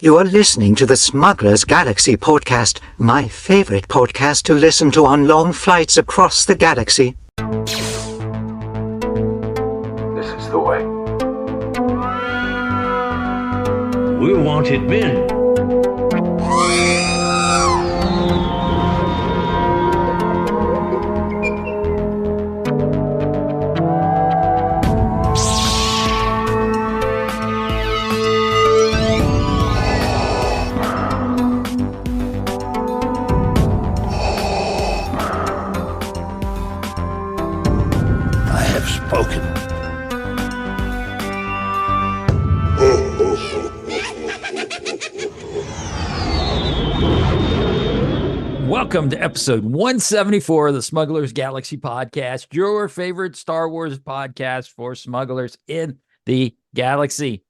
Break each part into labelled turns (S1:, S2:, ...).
S1: You are listening to the Smuggler's Galaxy podcast, my favorite podcast to listen to on long flights across the galaxy.
S2: This is the way.
S3: We're wanted men.
S4: Welcome to episode 174 of the Smuggler's Galaxy podcast, your favorite Star Wars podcast for smugglers in the galaxy.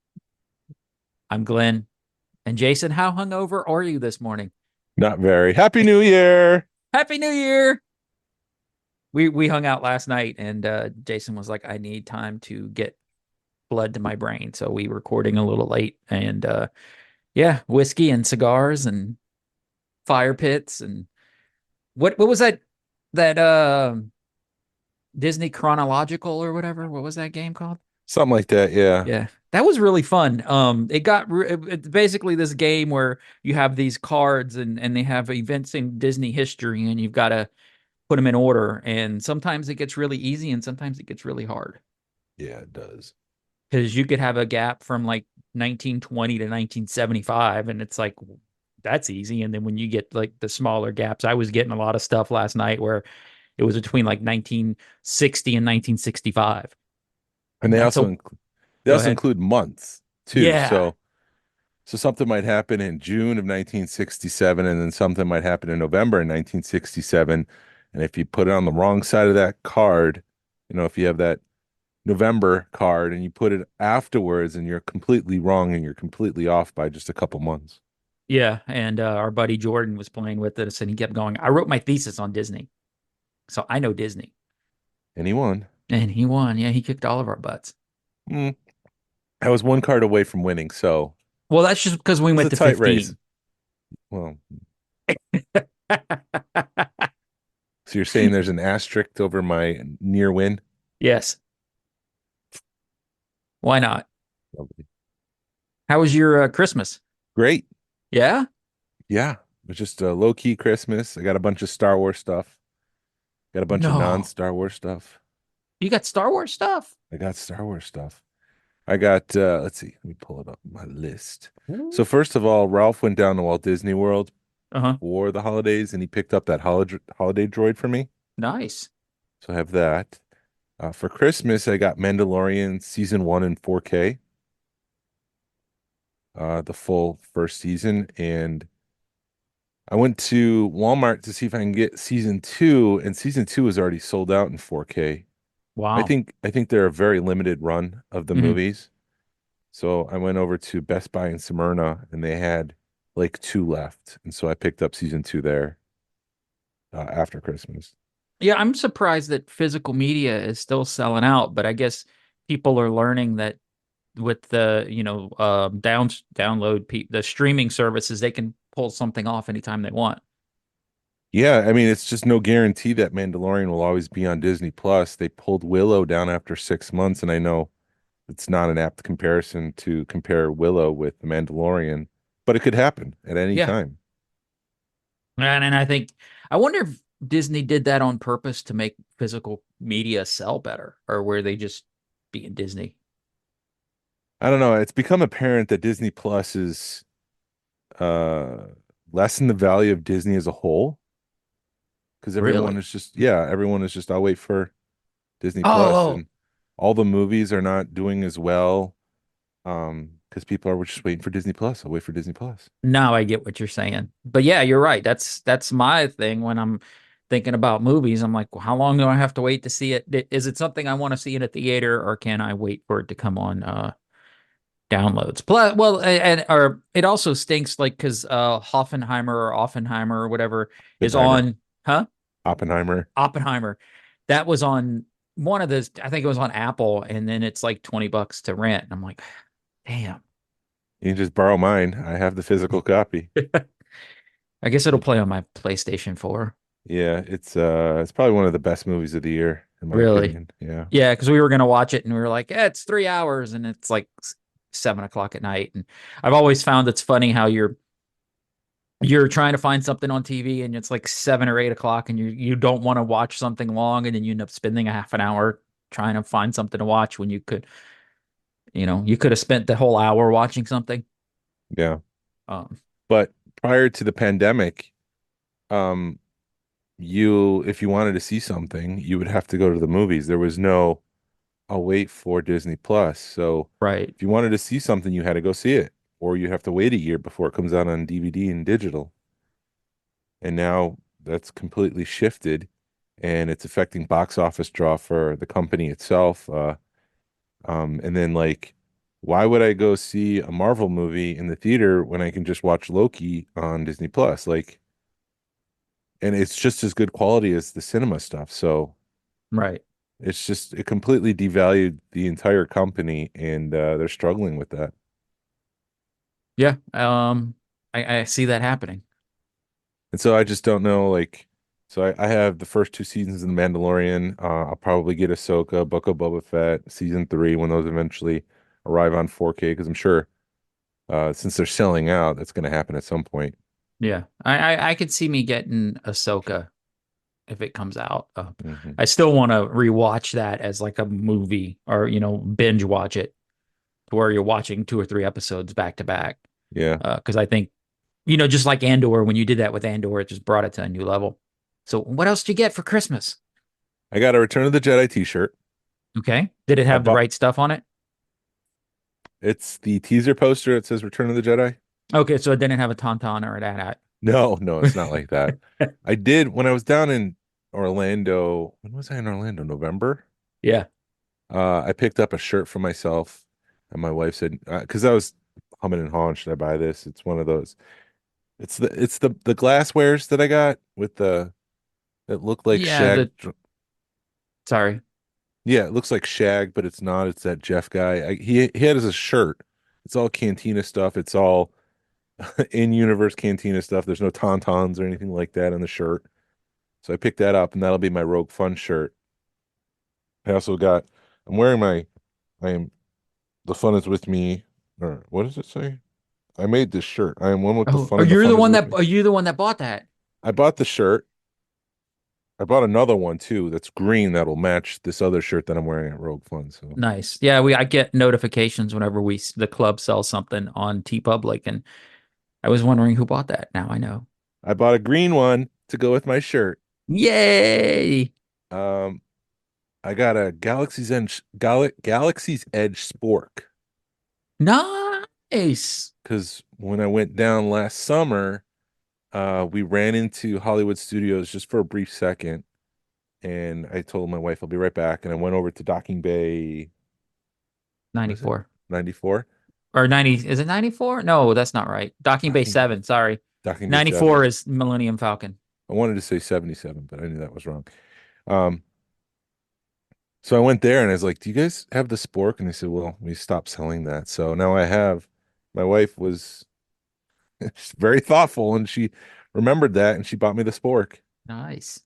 S4: I'm Glenn. And Jason, how hungover are you this morning?
S5: Not very. Happy New Year.
S4: Happy New Year. We hung out last night and Jason was like, I need time to get blood to my brain. So we recording a little late and whiskey and cigars and fire pits and what was that Disney Chronological or whatever? What was that game called?
S5: Something like that, yeah.
S4: Yeah. That was really fun. It's basically this game where you have these cards and they have events in Disney history and you've got to put them in order. And sometimes it gets really easy and sometimes it gets really hard.
S5: Yeah, it does.
S4: Because you could have a gap from like 1920 to 1975 and it's like, that's easy. And then when you get like the smaller gaps, I was getting a lot of stuff last night where it was between like 1960 and 1965.
S5: And they also include months too.
S4: Yeah.
S5: So something might happen in June of 1967 and then something might happen in November in 1967. And if you put it on the wrong side of that card, if you have that November card and you put it afterwards and you're completely wrong and you're completely off by just a couple months.
S4: Yeah, and our buddy Jordan was playing with us, and he kept going, I wrote my thesis on Disney, so I know Disney.
S5: And he won.
S4: And he won. Yeah, he kicked all of our butts.
S5: I was one card away from winning, so...
S4: Well, that's just because we went to 15.
S5: Race. Well... So you're saying there's an asterisk over my near win?
S4: Yes. Why not?
S5: Lovely.
S4: How was your Christmas?
S5: Great.
S4: Yeah?
S5: Yeah. It was just a low-key Christmas. I got a bunch of Star Wars stuff. Got a bunch of non-Star Wars stuff.
S4: You got Star Wars stuff?
S5: I got Star Wars stuff. I got, let's see. Let me pull it up my list. So first of all, Ralph went down to Walt Disney World for the holidays, and he picked up that holiday droid for me.
S4: Nice.
S5: So I have that. For Christmas, I got Mandalorian Season 1 in 4K. The full first season, and I went to Walmart to see if I can get season 2, and season 2 is already sold out in 4K.
S4: Wow.
S5: I think they're a very limited run of the movies. So I went over to Best Buy in Smyrna and they had like 2 left, and so I picked up season 2 there after Christmas.
S4: Yeah, I'm surprised that physical media is still selling out, but I guess people are learning that with the download the streaming services, they can pull something off anytime they want.
S5: Yeah, I mean, it's just no guarantee that Mandalorian will always be on Disney Plus. They pulled Willow down after 6 months, and I know it's not an apt comparison to compare Willow with the Mandalorian, but it could happen at any time.
S4: And I wonder if Disney did that on purpose to make physical media sell better, or were they just being Disney?
S5: I don't know. It's become apparent that Disney Plus is lessen the value of Disney as a whole, because everyone is just I'll wait for Disney Plus, and all the movies are not doing as well because people are just waiting for Disney Plus. I'll wait for Disney Plus.
S4: No, I get what you're saying, but yeah, you're right. That's my thing when I'm thinking about movies. I'm like, well, how long do I have to wait to see it? Is it something I want to see in a theater, or can I wait for it to come on downloads? Plus, or it also stinks, like, because Offenheimer or whatever is on,
S5: Oppenheimer.
S4: That was on one of those. I think it was on Apple, and then it's like $20 to rent. And I'm like, damn.
S5: You can just borrow mine. I have the physical copy.
S4: I guess it'll play on my PlayStation 4.
S5: Yeah, it's probably one of the best movies of the year, in my
S4: Really?
S5: opinion. Yeah.
S4: Yeah, because we were gonna watch it and we were like, yeah, it's 3 hours and it's like 7 o'clock at night. And I've always found it's funny how you're trying to find something on TV and it's like 7 or 8 o'clock and you don't want to watch something long and then you end up spending a half an hour trying to find something to watch when you could have spent the whole hour watching something.
S5: Yeah.
S4: Um,
S5: But prior to the pandemic, um, if you wanted to see something, you would have to go to the movies. There was no, I'll wait for Disney Plus. So
S4: right.
S5: if you wanted to see something, you had to go see it, or you have to wait a year before it comes out on DVD and digital. And now that's completely shifted, and it's affecting box office draw for the company itself. And then like, why would I go see a Marvel movie in the theater when I can just watch Loki on Disney Plus? Like, and it's just as good quality as the cinema stuff. So
S4: Right.
S5: it completely devalued the entire company, and they're struggling with that.
S4: Yeah. I see that happening.
S5: And so I just don't know, like, so I have the first two seasons of The Mandalorian. I'll probably get Ahsoka, Book of Boba Fett, season three when those eventually arrive on 4K, because I'm sure since they're selling out, that's going to happen at some point.
S4: Yeah. I could see me getting Ahsoka if it comes out.
S5: Hmm.
S4: I still want to rewatch that as like a movie or, binge watch it to where you're watching 2 or 3 episodes back to back.
S5: Yeah,
S4: Because I think, just like Andor, when you did that with Andor, it just brought it to a new level. So what else did you get for Christmas?
S5: I got a Return of the Jedi t-shirt.
S4: Okay. Did it
S5: I
S4: have the
S5: bought
S4: right stuff on it?
S5: It's the teaser poster. It says Return of the Jedi.
S4: Okay, so it didn't have a tauntaun or an at.
S5: No, no, it's not like that. I did when I was down in Orlando. When was I in Orlando? November.
S4: Yeah.
S5: I picked up a shirt for myself, and my wife said, because I was humming and hawing, should I buy this? It's one of those. It's the glasswares that I got with the that look like
S4: Yeah,
S5: shag.
S4: sorry.
S5: Yeah, it looks like shag, but it's not. It's that Jeff guy. He had as a shirt. It's all Cantina stuff. It's all in-universe Cantina stuff. There's no tauntauns or anything like that on the shirt. So I picked that up, and that'll be my Rogue Fun shirt. I also got. I'm wearing my. I am. The fun is with me. Or what does it say? I made this shirt. I am one with the
S4: Oh,
S5: fun, and the
S4: you're the
S5: fun is
S4: one
S5: with
S4: that
S5: me.
S4: are you the one that bought that?
S5: I bought the shirt. I bought another one too that's green that'll match this other shirt that I'm wearing at Rogue Fun. So
S4: Nice. Yeah, I get notifications whenever the club sells something on TeePublic, and I was wondering who bought that. Now I know.
S5: I bought a green one to go with my shirt.
S4: Yay!
S5: Um, I got a Galaxy's Edge Spork
S4: Nice.
S5: because when I went down last summer, we ran into Hollywood Studios just for a brief second, and I told my wife I'll be right back, and I went over to Docking Bay. What is it?
S4: 94
S5: 94?
S4: or 90? Is it 94? No, that's not right. Docking Bay
S5: Docking Bay.
S4: 7. Sorry.
S5: Docking Bay 7.
S4: 94 is Millennium Falcon.
S5: I wanted to say 77, but I knew that was wrong. Um, so I went there and I was like, "Do you guys have the spork?" And they said, "Well, we stopped selling that." So now I have. My wife was very thoughtful and she remembered that and she bought me the spork.
S4: Nice.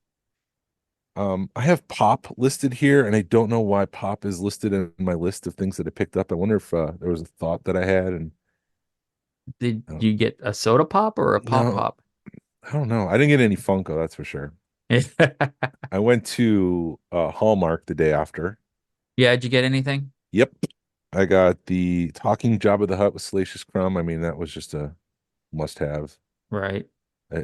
S5: I have pop listed here, and I don't know why pop is listed in my list of things that I picked up. I wonder if there was a thought that I had, and
S4: Did
S5: I don't,
S4: you get a soda pop or a pop
S5: no,
S4: pop?
S5: I don't know. I didn't get any Funko, that's for sure. I went to Hallmark the day after.
S4: Yeah, did you get anything?
S5: Yep, I got the talking Jabba the Hutt with Salacious Crumb. I mean, that was just a must-have.
S4: Right.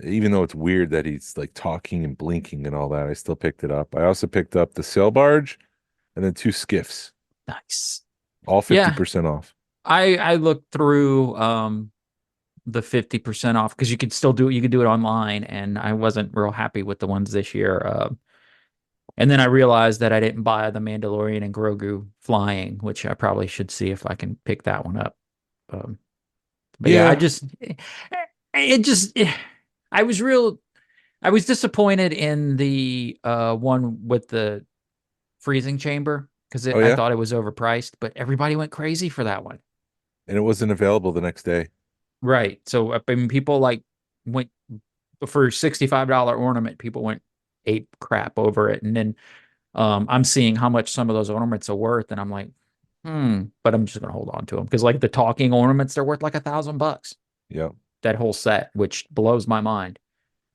S5: Even though it's weird that he's like talking and blinking and all that, I still picked it up. I also picked up the sail barge and then two skiffs,
S4: Nice.
S5: all
S4: Yeah,
S5: 50% off.
S4: I looked through the 50% off because you could do it online, and I wasn't real happy with the ones this year. And then I realized that I didn't buy the Mandalorian and Grogu flying, which I probably should see if I can pick that one up. Um, but yeah,
S5: Yeah.
S4: it just I was real I was disappointed in the one with the freezing chamber because
S5: Oh
S4: I
S5: yeah.
S4: thought it was overpriced, but everybody went crazy for that one.
S5: and it wasn't available the next day.
S4: Right. So I mean, people like went for $65 ornament. People went ape crap over it, and then I'm seeing how much some of those ornaments are worth, and I'm like, but I'm just gonna hold on to them because like the talking ornaments, they're worth like $1,000.
S5: Yep.
S4: That whole set, which blows my mind.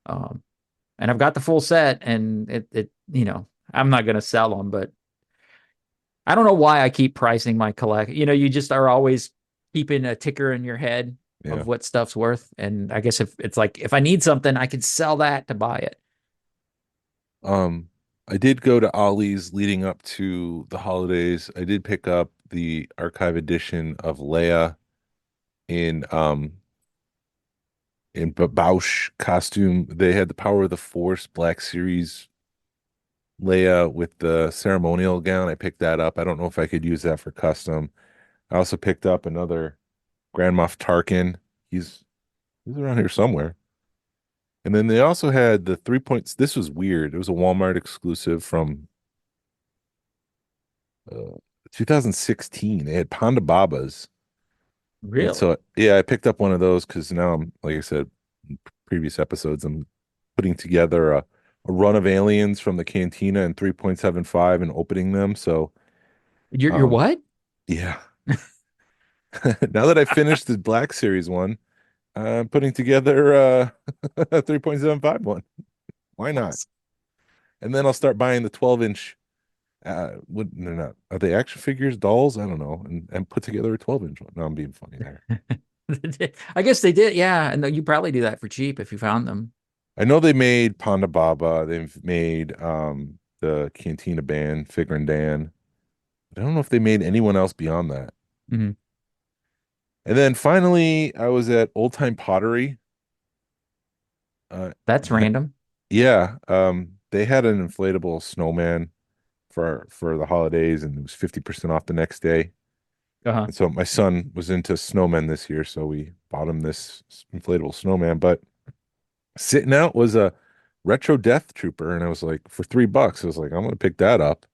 S4: Um, and I've got the full set, and I'm not gonna sell them, but I don't know why I keep pricing my collect. You just are always keeping a ticker in your head
S5: Yeah.
S4: of what stuff's worth. And I guess if it's like if I need something, I can sell that to buy it.
S5: Um, I did go to Ollie's leading up to the holidays. I did pick up the archive edition of Leia in Bausch costume. They had the Power of the Force Black Series Leia with the ceremonial gown. I picked that up. I don't know if I could use that for custom. I also picked up another Grand Moff Tarkin. He's around here somewhere. And then they also had the 3 points. This was weird. It was a Walmart exclusive from uh, 2016. They had Ponda Babas. And
S4: Really?
S5: so, yeah, I picked up one of those because now I'm, like I said, in previous episodes, I'm putting together a run of aliens from the cantina in 3.75 and opening them. So,
S4: You're
S5: um,
S4: what?
S5: yeah. Now that I finished the Black Series one, I'm putting together a 3.75 one. Why not? And then I'll start buying the 12-inch. What they're not, are they action figures, dolls? I don't know, and put together a 12-inch one. No, I'm being funny there.
S4: I guess they did. Yeah. And you probably do that for cheap if you found them.
S5: I know they made Ponda Baba. They've made the Cantina Band, Figure and Dan. I don't know if they made anyone else beyond that.
S4: Mhm.
S5: And then finally, I was at Old Time Pottery.
S4: That's
S5: Ha-
S4: random.
S5: yeah, they had an inflatable snowman for the holidays, and it was 50% off the next day.
S4: Uh-huh.
S5: And so my son was into snowmen this year, so we bought him this inflatable snowman. But sitting out was a retro Death Trooper, and I was like, for $3, I was like, I'm gonna pick that up.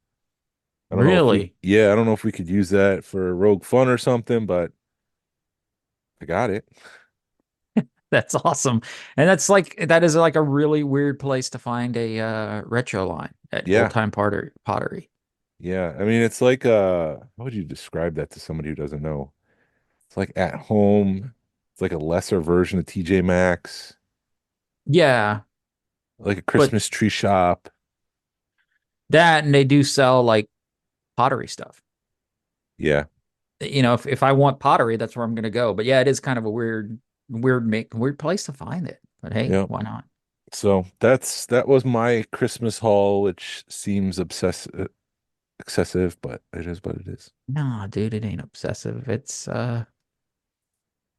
S5: I don't know if we,
S4: Really?
S5: yeah, I don't know if we could use that for Rogue Fun or something, but I got it.
S4: That's awesome. And that is like a really weird place to find a retro line at Old
S5: Yeah,
S4: Time Pottery.
S5: yeah. I mean, it's like how would you describe that to somebody who doesn't know? It's like at home. It's like a lesser version of TJ Maxx,
S4: Yeah,
S5: like a
S4: but
S5: Christmas tree shop.
S4: that and they do sell like pottery stuff.
S5: Yeah,
S4: If I want pottery, that's where I'm gonna go. But yeah, it is kind of a weird place to find it. But hey,
S5: yeah.
S4: why not?
S5: So that was my Christmas haul, which seems excessive, but it is what it is.
S4: No, dude, it ain't obsessive. It's
S5: How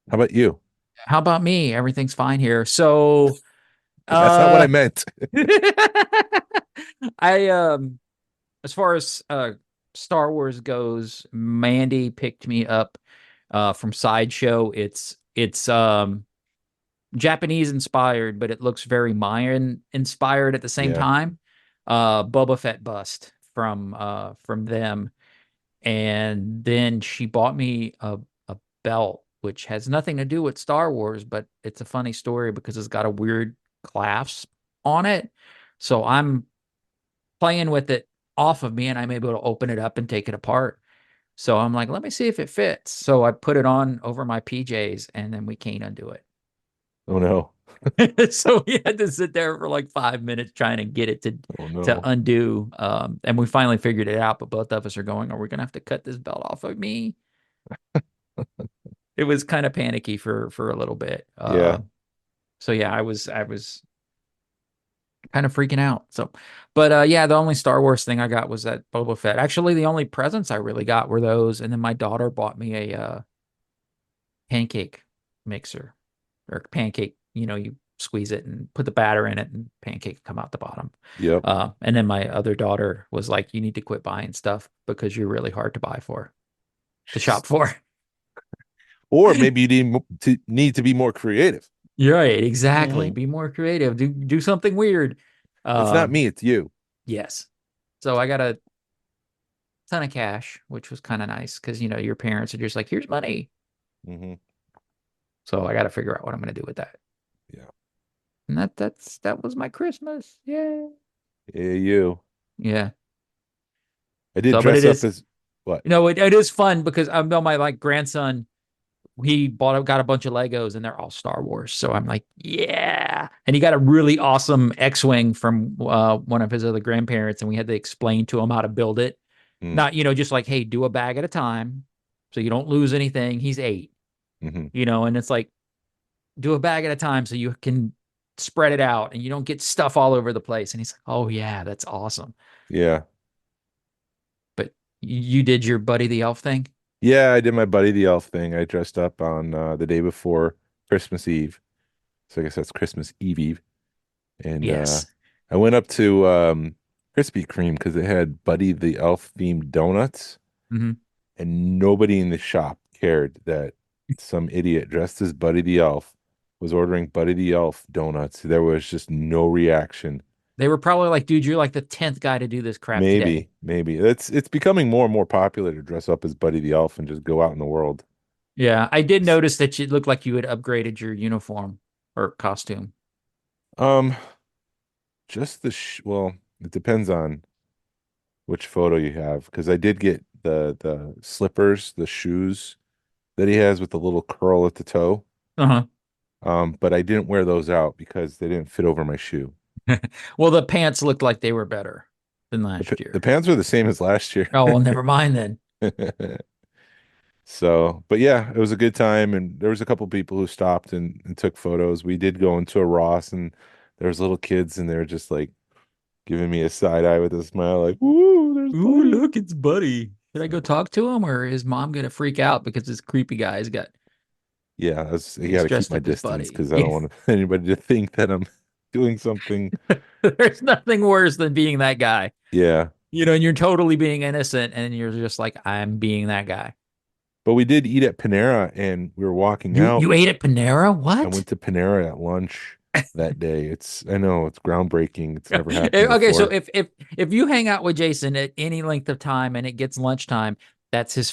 S5: about you?
S4: how about me? Everything's fine here. So
S5: That's not what I
S4: uh
S5: meant.
S4: I as far as Star Wars goes, Mandy picked me up from Sideshow. It's Japanese inspired, but it looks very Mayan inspired at the same
S5: Yeah,
S4: time. Boba Fett bust from them. And then she bought me a belt, which has nothing to do with Star Wars, but it's a funny story because it's got a weird clasp on it. So I'm playing with it off of me and I'm able to open it up and take it apart. So I'm like, let me see if it fits. So I put it on over my PJs and then we can't undo it.
S5: oh no.
S4: So we had to sit there for like 5 minutes trying to get it
S5: Oh
S4: to
S5: no.
S4: undo. And we finally figured it out, but both of us are going, are we gonna have to cut this belt off of me? It was kind of panicky for a little bit.
S5: Yeah.
S4: So yeah, I was kind of freaking out. So, but yeah, the only Star Wars thing I got was that Boba Fett. Actually, the only presents I really got were those, and then my daughter bought me a pancake mixer or pancake. You squeeze it and put the batter in it, and pancake come out the bottom.
S5: Yep.
S4: And then my other daughter was like, "You need to quit buying stuff because you're really hard to buy for to shop for."
S5: Or maybe you need to be more creative.
S4: You're right, exactly.
S5: Mhm.
S4: Be more creative. Do something weird.
S5: It's not
S4: Um,
S5: me, it's you.
S4: yes. So I got a ton of cash, which was kind of nice because your parents are just like, here's money.
S5: Mm-hmm.
S4: So I got to figure out what I'm going to do with that.
S5: Yeah.
S4: And that was my Christmas. Yeah.
S5: Yeah, you.
S4: Yeah.
S5: I did
S4: So, but
S5: dress up as what?
S4: it is fun because I know my like grandson, he got a bunch of Legos and they're all Star Wars. So I'm like, yeah. And he got a really awesome X-Wing from one of his other grandparents, and we had to explain to him how to build it.
S5: Mm,
S4: Not, just like, hey, do a bag at a time so you don't lose anything. He's 8,
S5: hmm
S4: and it's like, do a bag at a time so you can spread it out and you don't get stuff all over the place. And he's like, oh yeah, that's awesome.
S5: Yeah.
S4: But you did your Buddy the Elf thing?
S5: Yeah, I did my Buddy the Elf thing. I dressed up on the day before Christmas Eve. So I guess that's Christmas Eve Eve. And
S4: Yes.
S5: I went up to Krispy Kreme because they had Buddy the Elf themed donuts,
S4: Hmm.
S5: and nobody in the shop cared that some idiot dressed as Buddy the Elf was ordering Buddy the Elf donuts. There was just no reaction.
S4: They were probably like, dude, you're like the 10th guy to do this crap today.
S5: Maybe. It's becoming more and more popular to dress up as Buddy the Elf and just go out in the world.
S4: Yeah, I did notice that you looked like you had upgraded your uniform or costume.
S5: Um, just well, it depends on which photo you have because I did get the slippers, the shoes that he has with the little curl at the toe.
S4: Uh-huh.
S5: But I didn't wear those out because they didn't fit over my shoe.
S4: Well, the pants looked like they were better than last
S5: The
S4: year.
S5: pants were the same as last year.
S4: Oh, well, never mind then.
S5: So, but yeah, it was a good time, and there was a couple people who stopped and took photos. We did go into a Ross, and there was little kids, and they were just like giving me a side eye with a smile, like, "Woo, there's
S4: Ooh,
S5: Buddy."
S4: look, it's Buddy. Should I go
S5: So,
S4: talk to him, or is mom gonna freak out because this creepy guy's got
S5: yeah, I got
S4: he's
S5: to keep
S4: dressed
S5: my
S4: up as
S5: distance
S4: Buddy?
S5: because I don't want anybody to think that I'm doing something.
S4: There's nothing worse than being that guy.
S5: Yeah,
S4: And you're totally being innocent, and you're just like, I'm being that guy.
S5: but we did eat at Panera, and we were walking
S4: You
S5: out.
S4: you ate at Panera?
S5: I
S4: What?
S5: went to Panera at lunch that day. I know it's groundbreaking. It's never happened
S4: Okay, so
S5: before.
S4: if you hang out with Jason at any length of time and it gets lunchtime, that's his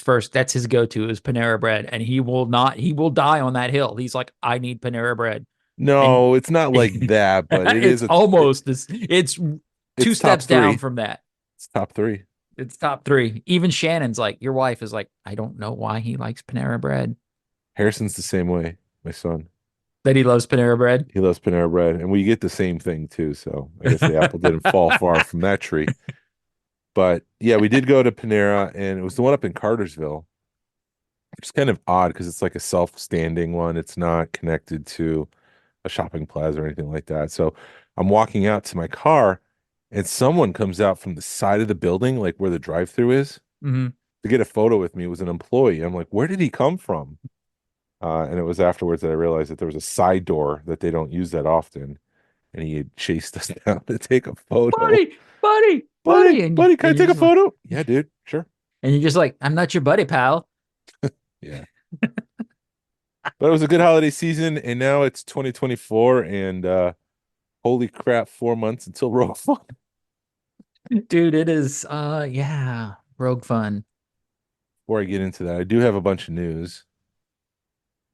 S4: go-to is Panera bread, and he will die on that hill. He's like, I need Panera bread. And
S5: No, it's not like that, but it
S4: it's
S5: is
S4: almost this, it's two
S5: it's top
S4: steps down
S5: three.
S4: from that.
S5: It's top three.
S4: It's top 3. Even Shannon's like, your wife is like, I don't know why he likes Panera bread.
S5: Harrison's the same way. My son,
S4: That he loves Panera bread.
S5: he loves Panera bread, and we get the same thing too. So I guess the apple didn't fall far from that tree. But yeah, we did go to Panera, and it was the one up in Cartersville. It's kind of odd because it's like a self-standing one. It's not connected to a shopping plaza or anything like that. So I'm walking out to my car, and someone comes out from the side of the building, like where the drive-through is,
S4: Hmm.
S5: to get a photo with me. It was an employee. I'm like, where did he come from? And it was afterwards that I realized that there was a side door that they don't use that often, and he had chased us down to take a photo.
S4: Buddy, buddy,
S5: Buddy,
S4: buddy.
S5: buddy, can I
S4: And you're
S5: take a
S4: just like,
S5: photo? Yeah, dude, sure.
S4: I'm not your buddy, pal.
S5: Yeah. But it was a good holiday season, and now it's 2024, and holy crap, 4 months until Rogue One.
S4: Dude, it is yeah, Rogue Fun.
S5: Before I get into that, I do have a bunch of news.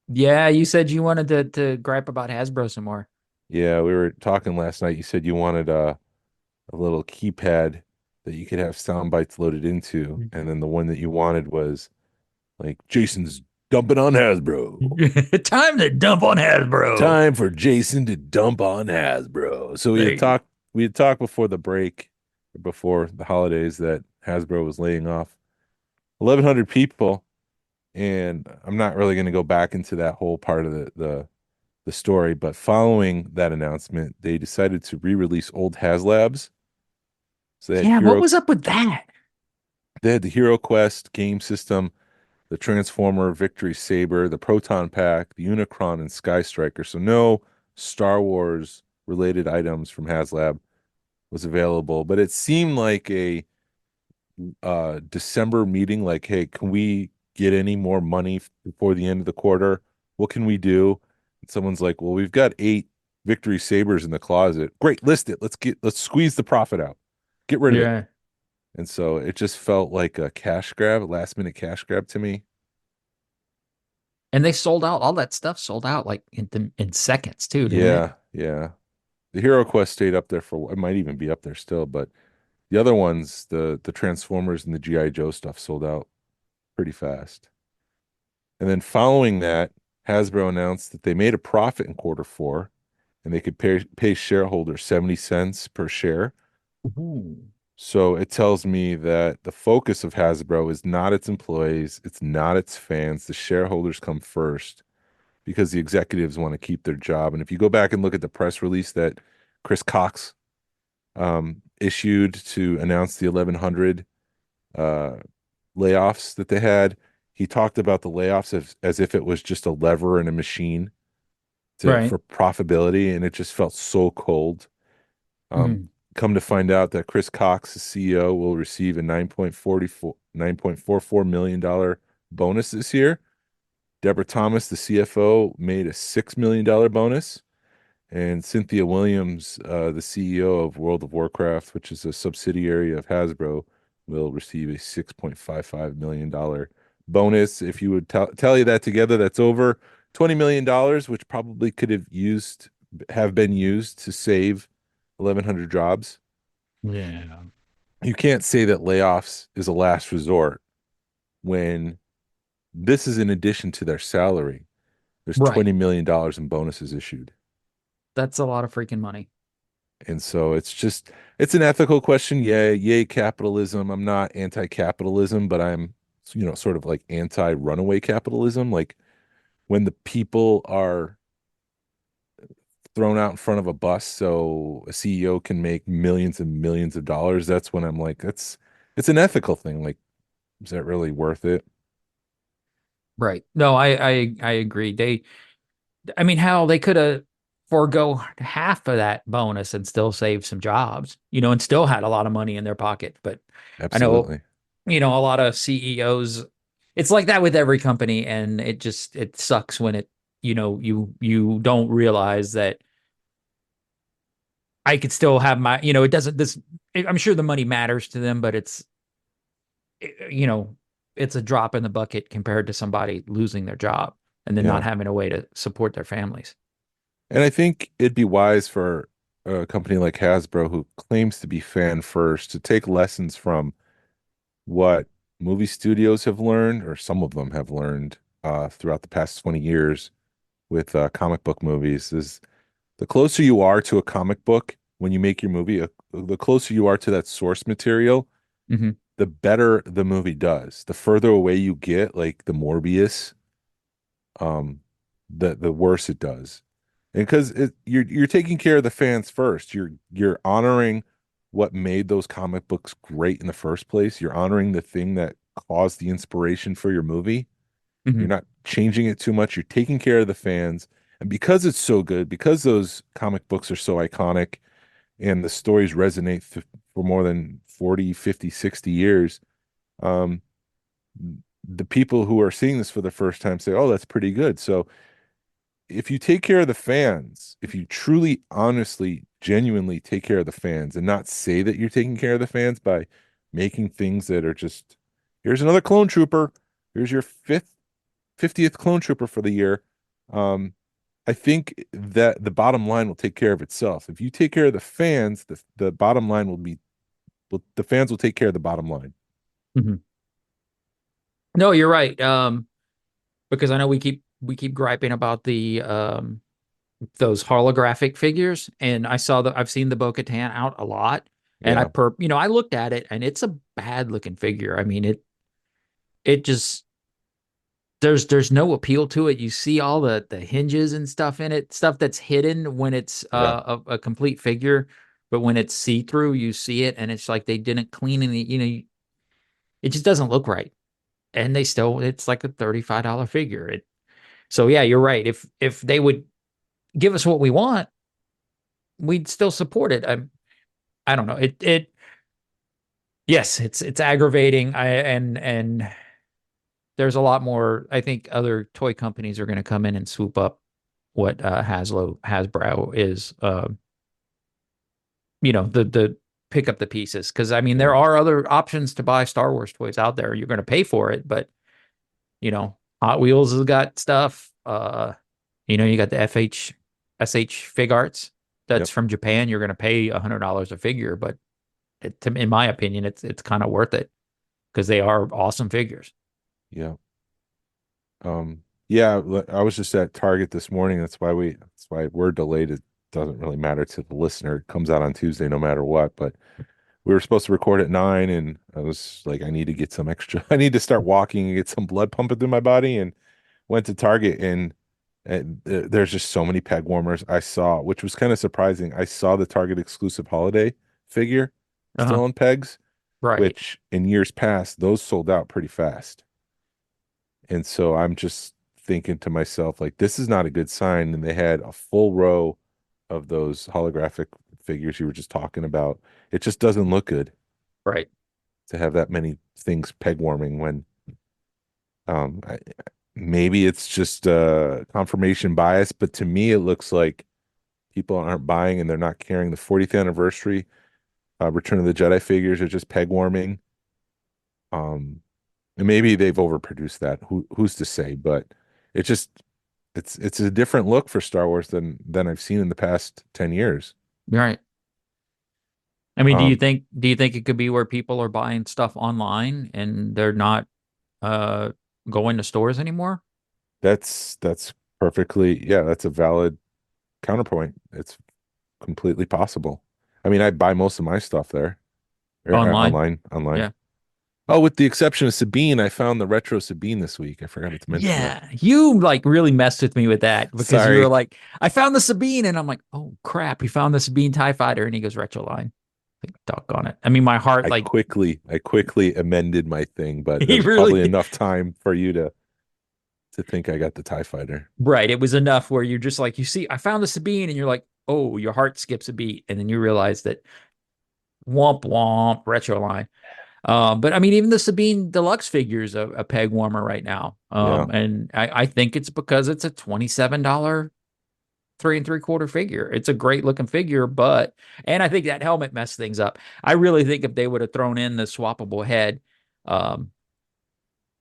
S4: Yeah, you said you wanted to gripe about Hasbro some more.
S5: Yeah, we were talking last night. You said you wanted a little keypad that you could have sound bites loaded into, and then the one that you wanted was like Jason's dumping on Hasbro.
S4: Time to dump on Hasbro.
S5: Time for Jason to dump on Hasbro. So
S4: They-
S5: we had talked before the break, before the holidays, that Hasbro was laying off 1,100 people, and I'm not really going to go back into that whole part of the story, but following that announcement, they decided to re-release old HasLabs. So
S4: Yeah, what was up with that?
S5: they had the Hero Quest game system, the Transformer Victory Saber, the Proton Pack, the Unicron, and Sky Striker. So no Star Wars related items from HasLab was available, but it seemed like a December meeting, like, hey, can we get any more money before the end of the quarter? What can we do? And someone's like, well, we've got 8 Victory Sabers in the closet. Great, list it. Let's squeeze the profit out. Get rid of it.
S4: Yeah.
S5: And so it just felt like a cash grab, a last minute cash grab to me.
S4: And they sold out. All that stuff sold out like in seconds too, didn't it?
S5: Yeah, yeah. The Hero Quest stayed up there for, it might even be up there still, but the other ones, the Transformers and the GI Joe stuff sold out pretty fast. And then following that, Hasbro announced that they made a profit in quarter four and they could pay shareholders 70 cents per share.
S4: Ooh.
S5: So it tells me that the focus of Hasbro is not its employees, it's not its fans. The shareholders come first because the executives want to keep their job. And if you go back and look at the press release that Chris Cox issued to announce the 1,100 uh, layoffs that they had, he talked about the layoffs as if it was just a lever and a machine
S4: Right.
S5: for profitability, and it just felt so cold. Um,
S4: Mhm.
S5: Come to find out that Chris Cox, the CEO, will receive a $9.44 million bonus this year. Deborah Thomas, the CFO, made a $6 million bonus. And Cynthia Williams, the CEO of World of Warcraft, which is a subsidiary of Hasbro, will receive a $6.55 million bonus. If you would tally that together, that's over $20 million, which probably could have been used to save 1,100 jobs.
S4: Yeah.
S5: You can't say that layoffs is a last resort when this is in addition to their salary. There's
S4: Right.
S5: $20 million in bonuses issued.
S4: That's a lot of freaking money.
S5: And so it's an ethical question. Yeah, yay, capitalism. I'm not anti-capitalism, but I'm, sort of like anti-runaway capitalism. Like when the people are thrown out in front of a bus so a CEO can make millions and millions of dollars, that's when I'm like, it's an ethical thing. Like, is that really worth it?
S4: Right. No, I agree. I mean, hell, they could have forego half of that bonus and still saved some jobs, and still had a lot of money in their pocket. But I know,
S5: Absolutely.
S4: a lot of CEOs, it's like that with every company, and it sucks when you don't realize that I could still have it doesn't this I'm sure the money matters to them, but you know, it's a drop in the bucket compared to somebody losing their job and then not
S5: Yeah.
S4: having a way to support their families.
S5: And I think it'd be wise for a company like Hasbro, who claims to be fan first, to take lessons from what movie studios have learned, or some of them have learned throughout the past 20 years with comic book movies. Is the closer you are to a comic book when you make your movie, the closer you are to that source material,
S4: Hmm.
S5: the better the movie does. The further away you get, like the Morbius, um, the worse it does. And because you're taking care of the fans first. You're honoring what made those comic books great in the first place. You're honoring the thing that caused the inspiration for your movie. You're
S4: Hmm.
S5: not changing it too much. You're taking care of the fans. And because it's so good, because those comic books are so iconic and the stories resonate for more than 40, 50, 60 years, um, the people who are seeing this for the first time say, oh, that's pretty good. So if you take care of the fans, if you truly, honestly, genuinely take care of the fans and not say that you're taking care of the fans by making things that are just, here's another clone trooper, here's your 50th clone trooper for the year. Um, I think that the bottom line will take care of itself. If you take care of the fans, the bottom line the fans will take care of the bottom line.
S4: Hmm. No, you're right. Because I know we keep griping about the those holographic figures, and I've seen the Bo-Katan out a lot, and
S5: Yeah.
S4: I looked at it, and it's a bad looking figure. I mean, it just there's no appeal to it. You see all the hinges and stuff in it, stuff that's hidden when it's
S5: Yeah.
S4: a complete figure, but when it's see through, you see it, and it's like they didn't clean any. It just doesn't look right, and it's like a $35 figure. So yeah, you're right. If they would give us what we want, we'd still support it. I don't know. Yes, it's aggravating. And there's a lot more. I think other toy companies are going to come in and swoop up what Hasbro is. The pick up the pieces, because I mean
S5: Yeah.
S4: there are other options to buy Star Wars toys out there. You're going to pay for it, but you know Hot Wheels has got stuff. You got the SH Fig Arts that's
S5: Yep.
S4: from Japan. You're going to pay $100 a figure, but in my opinion, it's kind of worth it because they are awesome figures.
S5: Yeah. Yeah, I was just at Target this morning. That's why we're delayed. It doesn't really matter to the listener. It comes out on Tuesday no matter what, but we were supposed to record at 9 and I was like, I need to get some extra. I need to start walking and get some blood pumping through my body and went to Target and there's just so many peg warmers I saw, which was kind of surprising. I saw the Target exclusive holiday figure
S4: Uh-huh.
S5: still on pegs,
S4: Right.
S5: which in years past, those sold out pretty fast. And so I'm just thinking to myself, like, this is not a good sign. And they had a full row of those holographic figures you were just talking about. It just doesn't look good
S4: Right.
S5: to have that many things peg warming when I, maybe it's just confirmation bias, but to me it looks like people aren't buying and they're not carrying the 40th anniversary Return of the Jedi figures are just peg warming. Um, and maybe they've overproduced that. Who's to say? But it just it's a different look for Star Wars than I've seen in the past 10 years.
S4: Right. I mean, do you
S5: Um,
S4: think do you think it could be where people are buying stuff online and they're not uh going to stores anymore?
S5: that's perfectly, yeah, that's a valid counterpoint. It's completely possible. I mean, I buy most of my stuff there
S4: Online.
S5: online.
S4: Yeah.
S5: Oh, with the exception of Sabine, I found the retro Sabine this week. I forgot to mention that.
S4: Yeah. You like really messed with me with that because you were
S5: Sorry.
S4: like, I found the Sabine, and I'm like, oh crap, he found the Sabine TIE fighter, and he goes retro line. Like, doggone it. I mean, my heart, like,
S5: I quickly amended my thing, but
S4: he
S5: there's
S4: really
S5: probably enough time for you to think I got the TIE fighter.
S4: right. It was enough where you're just like, you see, I found the Sabine, and you're like, oh, your heart skips a beat, and then you realize that womp womp retro line. But I mean, even the Sabine Deluxe figure is a peg warmer right now.
S5: Yeah.
S4: And I think it's because it's a $27 3 3/4 figure. It's a great looking figure, and I think that helmet messed things up. I really think if they would have thrown in the swappable head, um,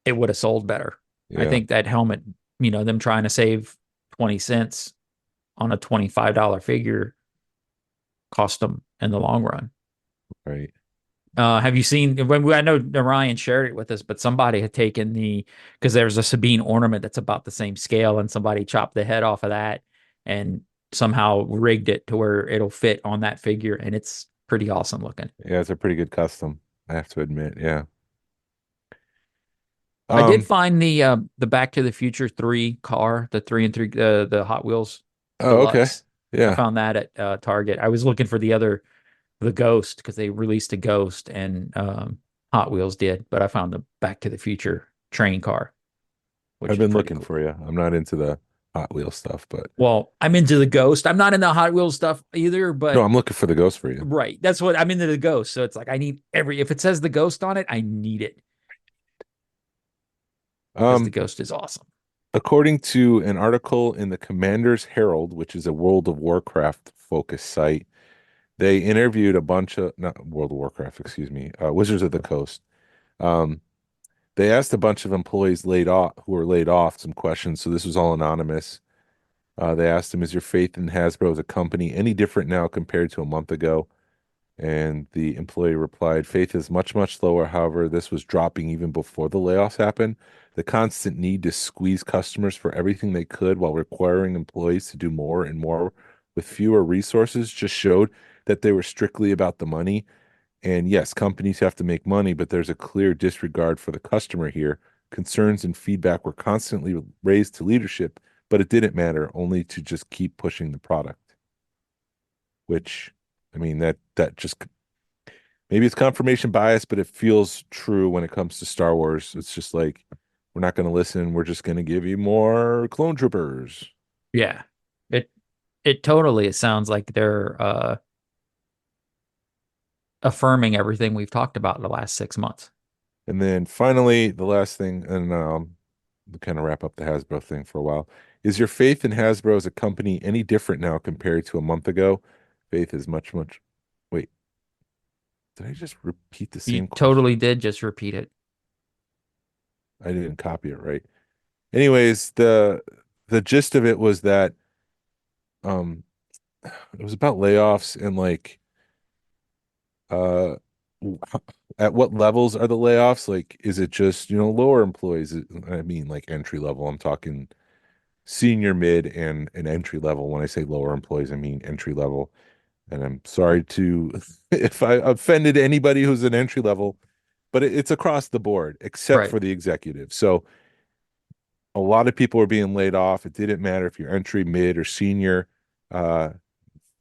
S4: it would have sold better. I
S5: Yeah.
S4: think that helmet, them trying to save 20 cents on a $25 figure cost them in the long run.
S5: Right.
S4: Have you seen I know Ryan shared it with us, but somebody had taken because there's a Sabine ornament that's about the same scale, and somebody chopped the head off of that and somehow rigged it to where it'll fit on that figure, and it's pretty awesome looking.
S5: Yeah, it's a pretty good custom, I have to admit. Yeah.
S4: I did
S5: Um,
S4: find the Back to the Future 3 car, the 3 and 3, the Hot Wheels
S5: oh, okay.
S4: Deluxe. I
S5: Yeah.
S4: found that at Target. I was looking for the Ghost because they released a Ghost and Hot Wheels did, but I found the Back to the Future train car,
S5: I've
S4: which is
S5: been
S4: pretty
S5: looking
S4: cool.
S5: for you. I'm not into the Hot Wheel stuff, but
S4: Well, I'm into the Ghost. I'm not in the Hot Wheels stuff either,
S5: no,
S4: but
S5: I'm looking for the ghost for you.
S4: right, that's what I'm into the Ghost. So it's like I need if it says the Ghost on it, I need it because the
S5: Um,
S4: Ghost is awesome.
S5: According to an article in the Commander's Herald, which is a World of Warcraft focused site, they interviewed a bunch of, not World of Warcraft, excuse me, Wizards of the Coast. Um, they asked a bunch of employees laid off who were laid off some questions. So this was all anonymous. They asked him, "Is your faith in Hasbro as a company any different now compared to a month ago?" And the employee replied, "Faith is much, much lower. However, this was dropping even before the layoffs happened. The constant need to squeeze customers for everything they could while requiring employees to do more and more with fewer resources just showed that they were strictly about the money. And yes, companies have to make money, but there's a clear disregard for the customer here. Concerns and feedback were constantly raised to leadership, but it didn't matter, only to just keep pushing the product." Which, I mean, that just maybe it's confirmation bias, but it feels true when it comes to Star Wars. It's just like we're not going to listen. We're just going to give you more clone troopers.
S4: Yeah, it it totally it sounds like they're affirming everything we've talked about in the last 6 months.
S5: And then finally, the last thing, and we'll kind of wrap up the Hasbro thing for a while. Is your faith in Hasbro as a company any different now compared to a month ago? Faith is much, much. Wait, did I just repeat the
S4: You
S5: same question?
S4: totally did just repeat it.
S5: I didn't copy it right. Anyways, the gist of it was that um it was about layoffs and like uh w- at what levels are the layoffs? Like, is it just, lower employees? I mean, like entry level. I'm talking senior, mid, and entry level. When I say lower employees, I mean entry level. And I'm sorry to if I offended anybody who's an entry level, but it's across the board except
S4: Right.
S5: for the executive. So a lot of people were being laid off. It didn't matter if you're entry, mid, or senior. Uh,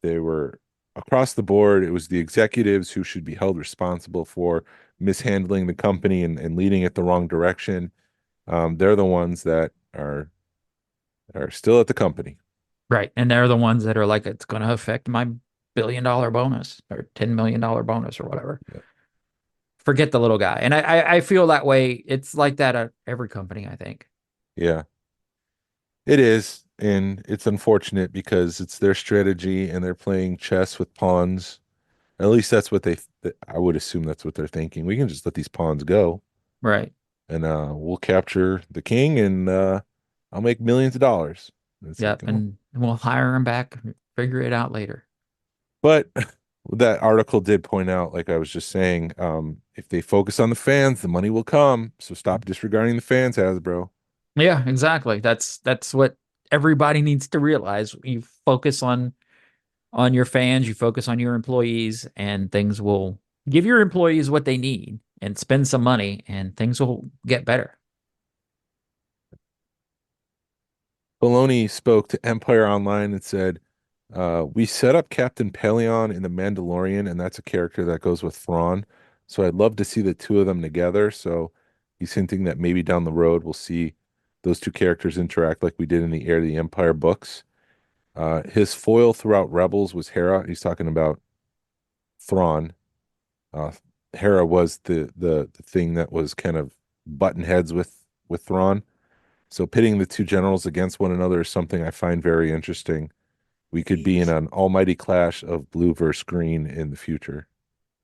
S5: they were across the board. It was the executives who should be held responsible for mishandling the company and leading it the wrong direction. They're the ones that are still at the company.
S4: Right. And they're the ones that are like, it's going to affect my $1 billion bonus or $10 million bonus or whatever.
S5: Yeah.
S4: Forget the little guy. And I feel that way. It's like that at every company, I think.
S5: Yeah, it is. And it's unfortunate because it's their strategy and they're playing chess with pawns. At least that's what I would assume that's what they're thinking. We can just let these pawns go
S4: Right.
S5: and we'll capture the king and I'll make millions of dollars. And it's like,
S4: Yep.
S5: oh.
S4: And we'll hire him back, figure it out later.
S5: But that article did point out, like I was just saying, if they focus on the fans, the money will come. So stop disregarding the fans, Hasbro.
S4: Yeah, exactly. That's what everybody needs to realize. You focus on your fans, you focus on your employees, and things will give your employees what they need and spend some money, and things will get better.
S5: Filoni spoke to Empire Online and said, we set up Captain Pelion in The Mandalorian, and that's a character that goes with Thrawn. So I'd love to see the two of them together. So he's hinting that maybe down the road we'll see those two characters interact like we did in the Heir to the Empire books. His foil throughout Rebels was Hera. He's talking about Thrawn. Uh, Hera was the thing that was kind of button heads with Thrawn. So pitting the two generals against one another is something I find very interesting. We could be in
S4: Please,
S5: an almighty clash of blue versus green in the future.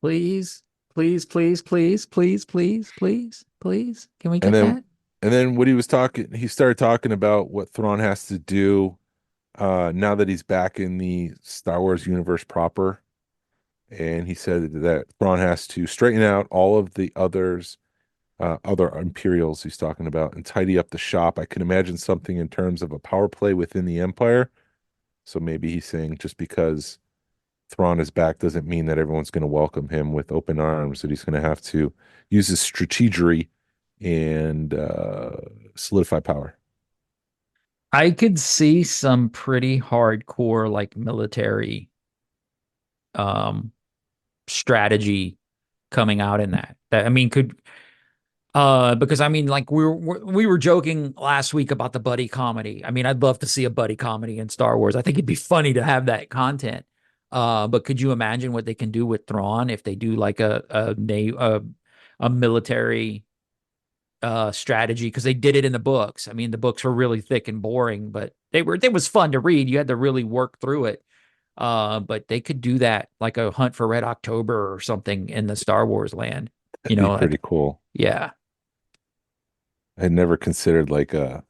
S4: please, please, please, please, please, please, please, please. Can we
S5: And
S4: get
S5: then
S4: that?
S5: and then what he started talking about what Thrawn has to do now that he's back in the Star Wars universe proper. And he said that Thrawn has to straighten out all of the other Imperials he's talking about and tidy up the shop. I can imagine something in terms of a power play within the Empire. So maybe he's saying just because Thrawn is back doesn't mean that everyone's going to welcome him with open arms, that he's going to have to use his strategery and solidify power.
S4: I could see some pretty hardcore like military um strategy coming out in that. That I mean could because I mean like we were joking last week about the buddy comedy. I mean, I'd love to see a buddy comedy in Star Wars. I think it'd be funny to have that content. But could you imagine what they can do with Thrawn if they do like a military strategy, because they did it in the books. I mean, the books were really thick and boring, but it was fun to read. You had to really work through it. But they could do that like a Hunt for Red October or something in the Star Wars land. You
S5: That'd be
S4: know,
S5: pretty
S4: like
S5: cool.
S4: yeah.
S5: I had never considered like a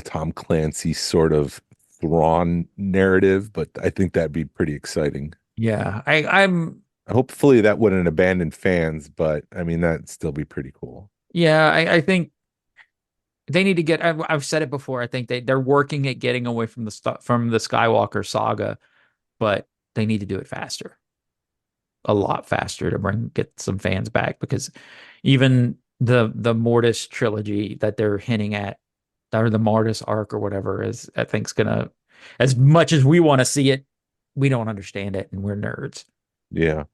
S5: Tom Clancy sort of Thrawn narrative, but I think that'd be pretty exciting.
S4: Yeah. I'm
S5: Hopefully that wouldn't abandon fans, but I mean that'd still be pretty cool.
S4: yeah, I think they need to get I've said it before. I think they're working at getting away from from the Skywalker saga, but they need to do it faster. A lot faster to get some fans back, because even the Mortis trilogy that they're hinting at, or the Mortis arc or whatever, is I think's gonna, as much as we want to see it, we don't understand it and we're nerds.
S5: Yeah.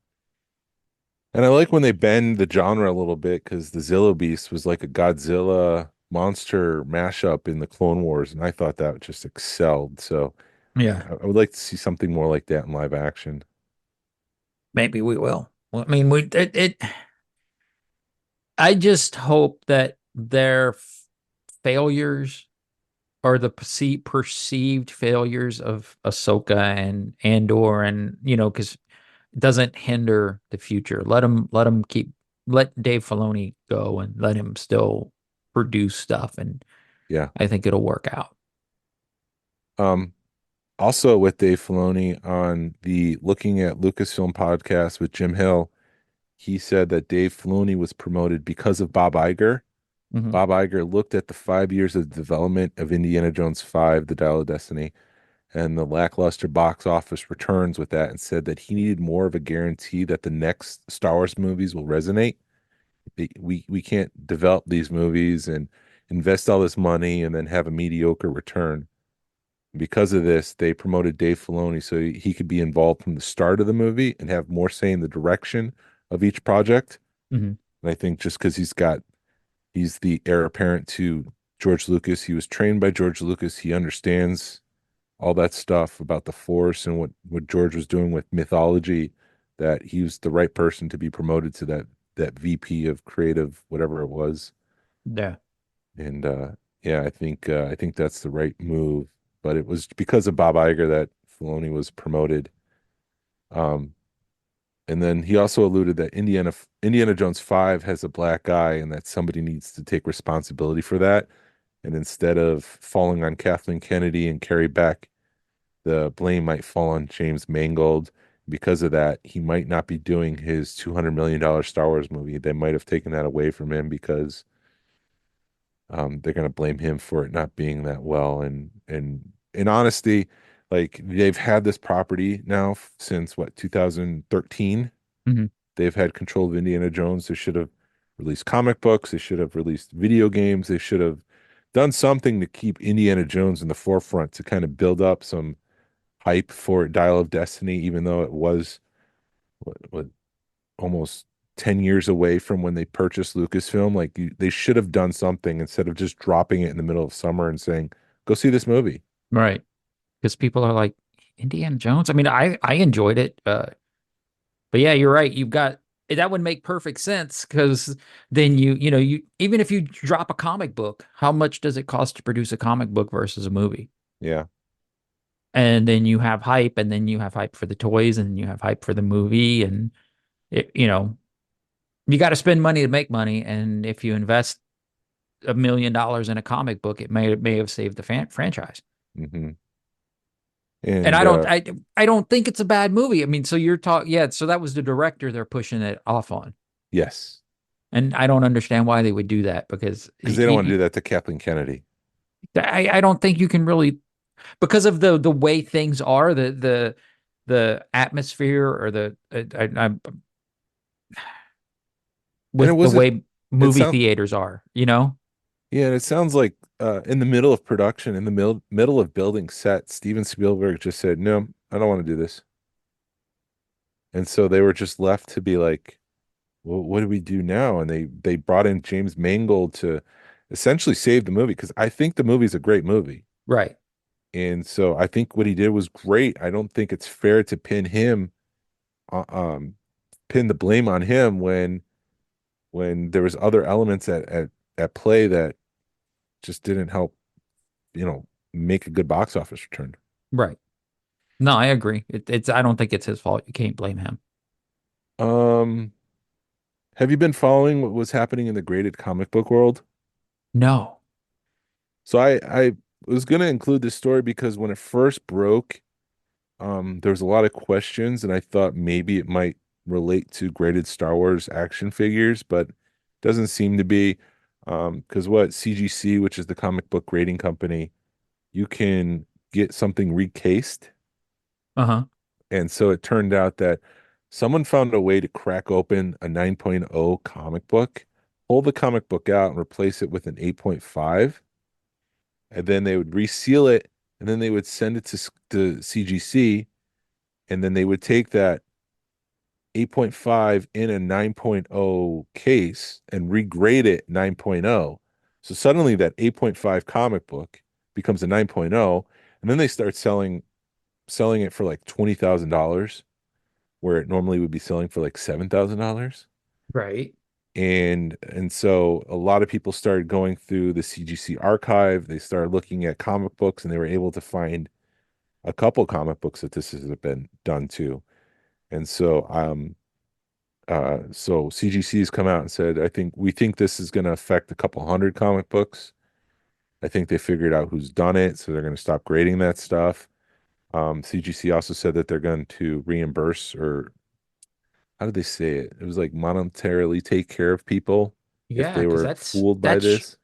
S5: And I like when they bend the genre a little bit because the Zillo Beast was like a Godzilla monster mashup in the Clone Wars, and I thought that just excelled. So
S4: Yeah,
S5: I would like to see something more like that in live action.
S4: maybe we will. Well, I mean, I just hope that their failures, or the perceived failures of Ahsoka and Andor, and because it doesn't hinder the future. Let Dave Filoni go and let him still produce stuff, and
S5: Yeah.
S4: I think it'll work out.
S5: Um, Also with Dave Filoni on the Looking at Lucasfilm podcast with Jim Hill, he said that Dave Filoni was promoted because of Bob Iger.
S4: Hmm.
S5: Bob Iger looked at the 5 years of development of Indiana Jones 5, The Dial of Destiny, and the lackluster box office returns with that, and said that he needed more of a guarantee that the next Star Wars movies will resonate. We can't develop these movies and invest all this money and then have a mediocre return. Because of this, they promoted Dave Filoni so he could be involved from the start of the movie and have more say in the direction of each project.
S4: Hmm.
S5: And I think just because he's the heir apparent to George Lucas. He was trained by George Lucas. He understands all that stuff about the Force and what George was doing with mythology, that he was the right person to be promoted to that VP of creative, whatever it was.
S4: Yeah.
S5: And yeah, I think that's the right move. But it was because of Bob Iger that Filoni was promoted. Um, and then he also alluded that Indiana Jones 5 has a black eye and that somebody needs to take responsibility for that. And instead of falling on Kathleen Kennedy and Carrie Beck, the blame might fall on James Mangold. Because of that, he might not be doing his $200 million Star Wars movie. They might have taken that away from him because they're going to blame him for it not being that well. And in honesty, like they've had this property now since what, 2013.
S4: Hmm.
S5: They've had control of Indiana Jones. They should have released comic books. They should have released video games. They should have done something to keep Indiana Jones in the forefront to kind of build up some hype for Dial of Destiny, even though it was what almost 10 years away from when they purchased Lucasfilm. Like they should have done something instead of just dropping it in the middle of summer and saying, go see this movie.
S4: Right. Because people are like, Indiana Jones. I mean, I enjoyed it. But yeah, you're right. You've got that would make perfect sense because then you even if you drop a comic book, how much does it cost to produce a comic book versus a movie?
S5: Yeah.
S4: And then you have hype, and then you have hype for the toys, and then you have hype for the movie, and you got to spend money to make money. And if you invest $1 million in a comic book, it may have saved the franchise.
S5: Hmm.
S4: And
S5: And
S4: I don't think it's a bad movie. I mean, so you're talking, yeah. So that was the director they're pushing it off on.
S5: yes,
S4: And I don't understand why they would do that because
S5: because they don't want to do that to Kathleen Kennedy.
S4: I don't think you can really because of the way things are the atmosphere or
S5: And it
S4: with the
S5: wasn't,
S4: way
S5: it
S4: movie
S5: sounds,
S4: theaters are, you know?
S5: yeah, and it sounds like in the middle of production, in the middle of building set, Steven Spielberg just said, no, I don't want to do this. And so they were just left to be like, well, what do we do now? And they brought in James Mangold to essentially save the movie because I think the movie's a great movie.
S4: Right.
S5: And so I think what he did was great. I don't think it's fair to uh, um, pin the blame on him when there was other elements at play that just didn't help, make a good box office return.
S4: Right. No, I agree. It's I don't think it's his fault. You can't blame him.
S5: Um, have you been following what was happening in the graded comic book world?
S4: No.
S5: So I was gonna include this story because when it first broke, there was a lot of questions, and I thought maybe it might relate to graded Star Wars action figures, but doesn't seem to be. Because what CGC, which is the comic book grading company, you can get something recased.
S4: Uh-huh.
S5: And so it turned out that someone found a way to crack open a 9.0 comic book, pull the comic book out and replace it with an 8.5, and then they would reseal it, and then they would send it to CGC, and then they would take that 8.5 in a 9.0 case and regrade it 9.0. So suddenly that 8.5 comic book becomes a 9.0, and then they start selling it for like $20,000 where it normally would be selling for like $7,000.
S4: Right.
S5: And so a lot of people started going through the CGC archive. They started looking at comic books, and they were able to find a couple comic books that this has been done to. And so So CGC has come out and said, we think this is going to affect a couple hundred comic books. I think they figured out who's done it, so they're going to stop grading that stuff. CGC also said that they're going to reimburse, or how did they say it? It was like monetarily take care of people if
S4: Yeah,
S5: they
S4: because
S5: were
S4: that's
S5: fooled by
S4: that's
S5: this.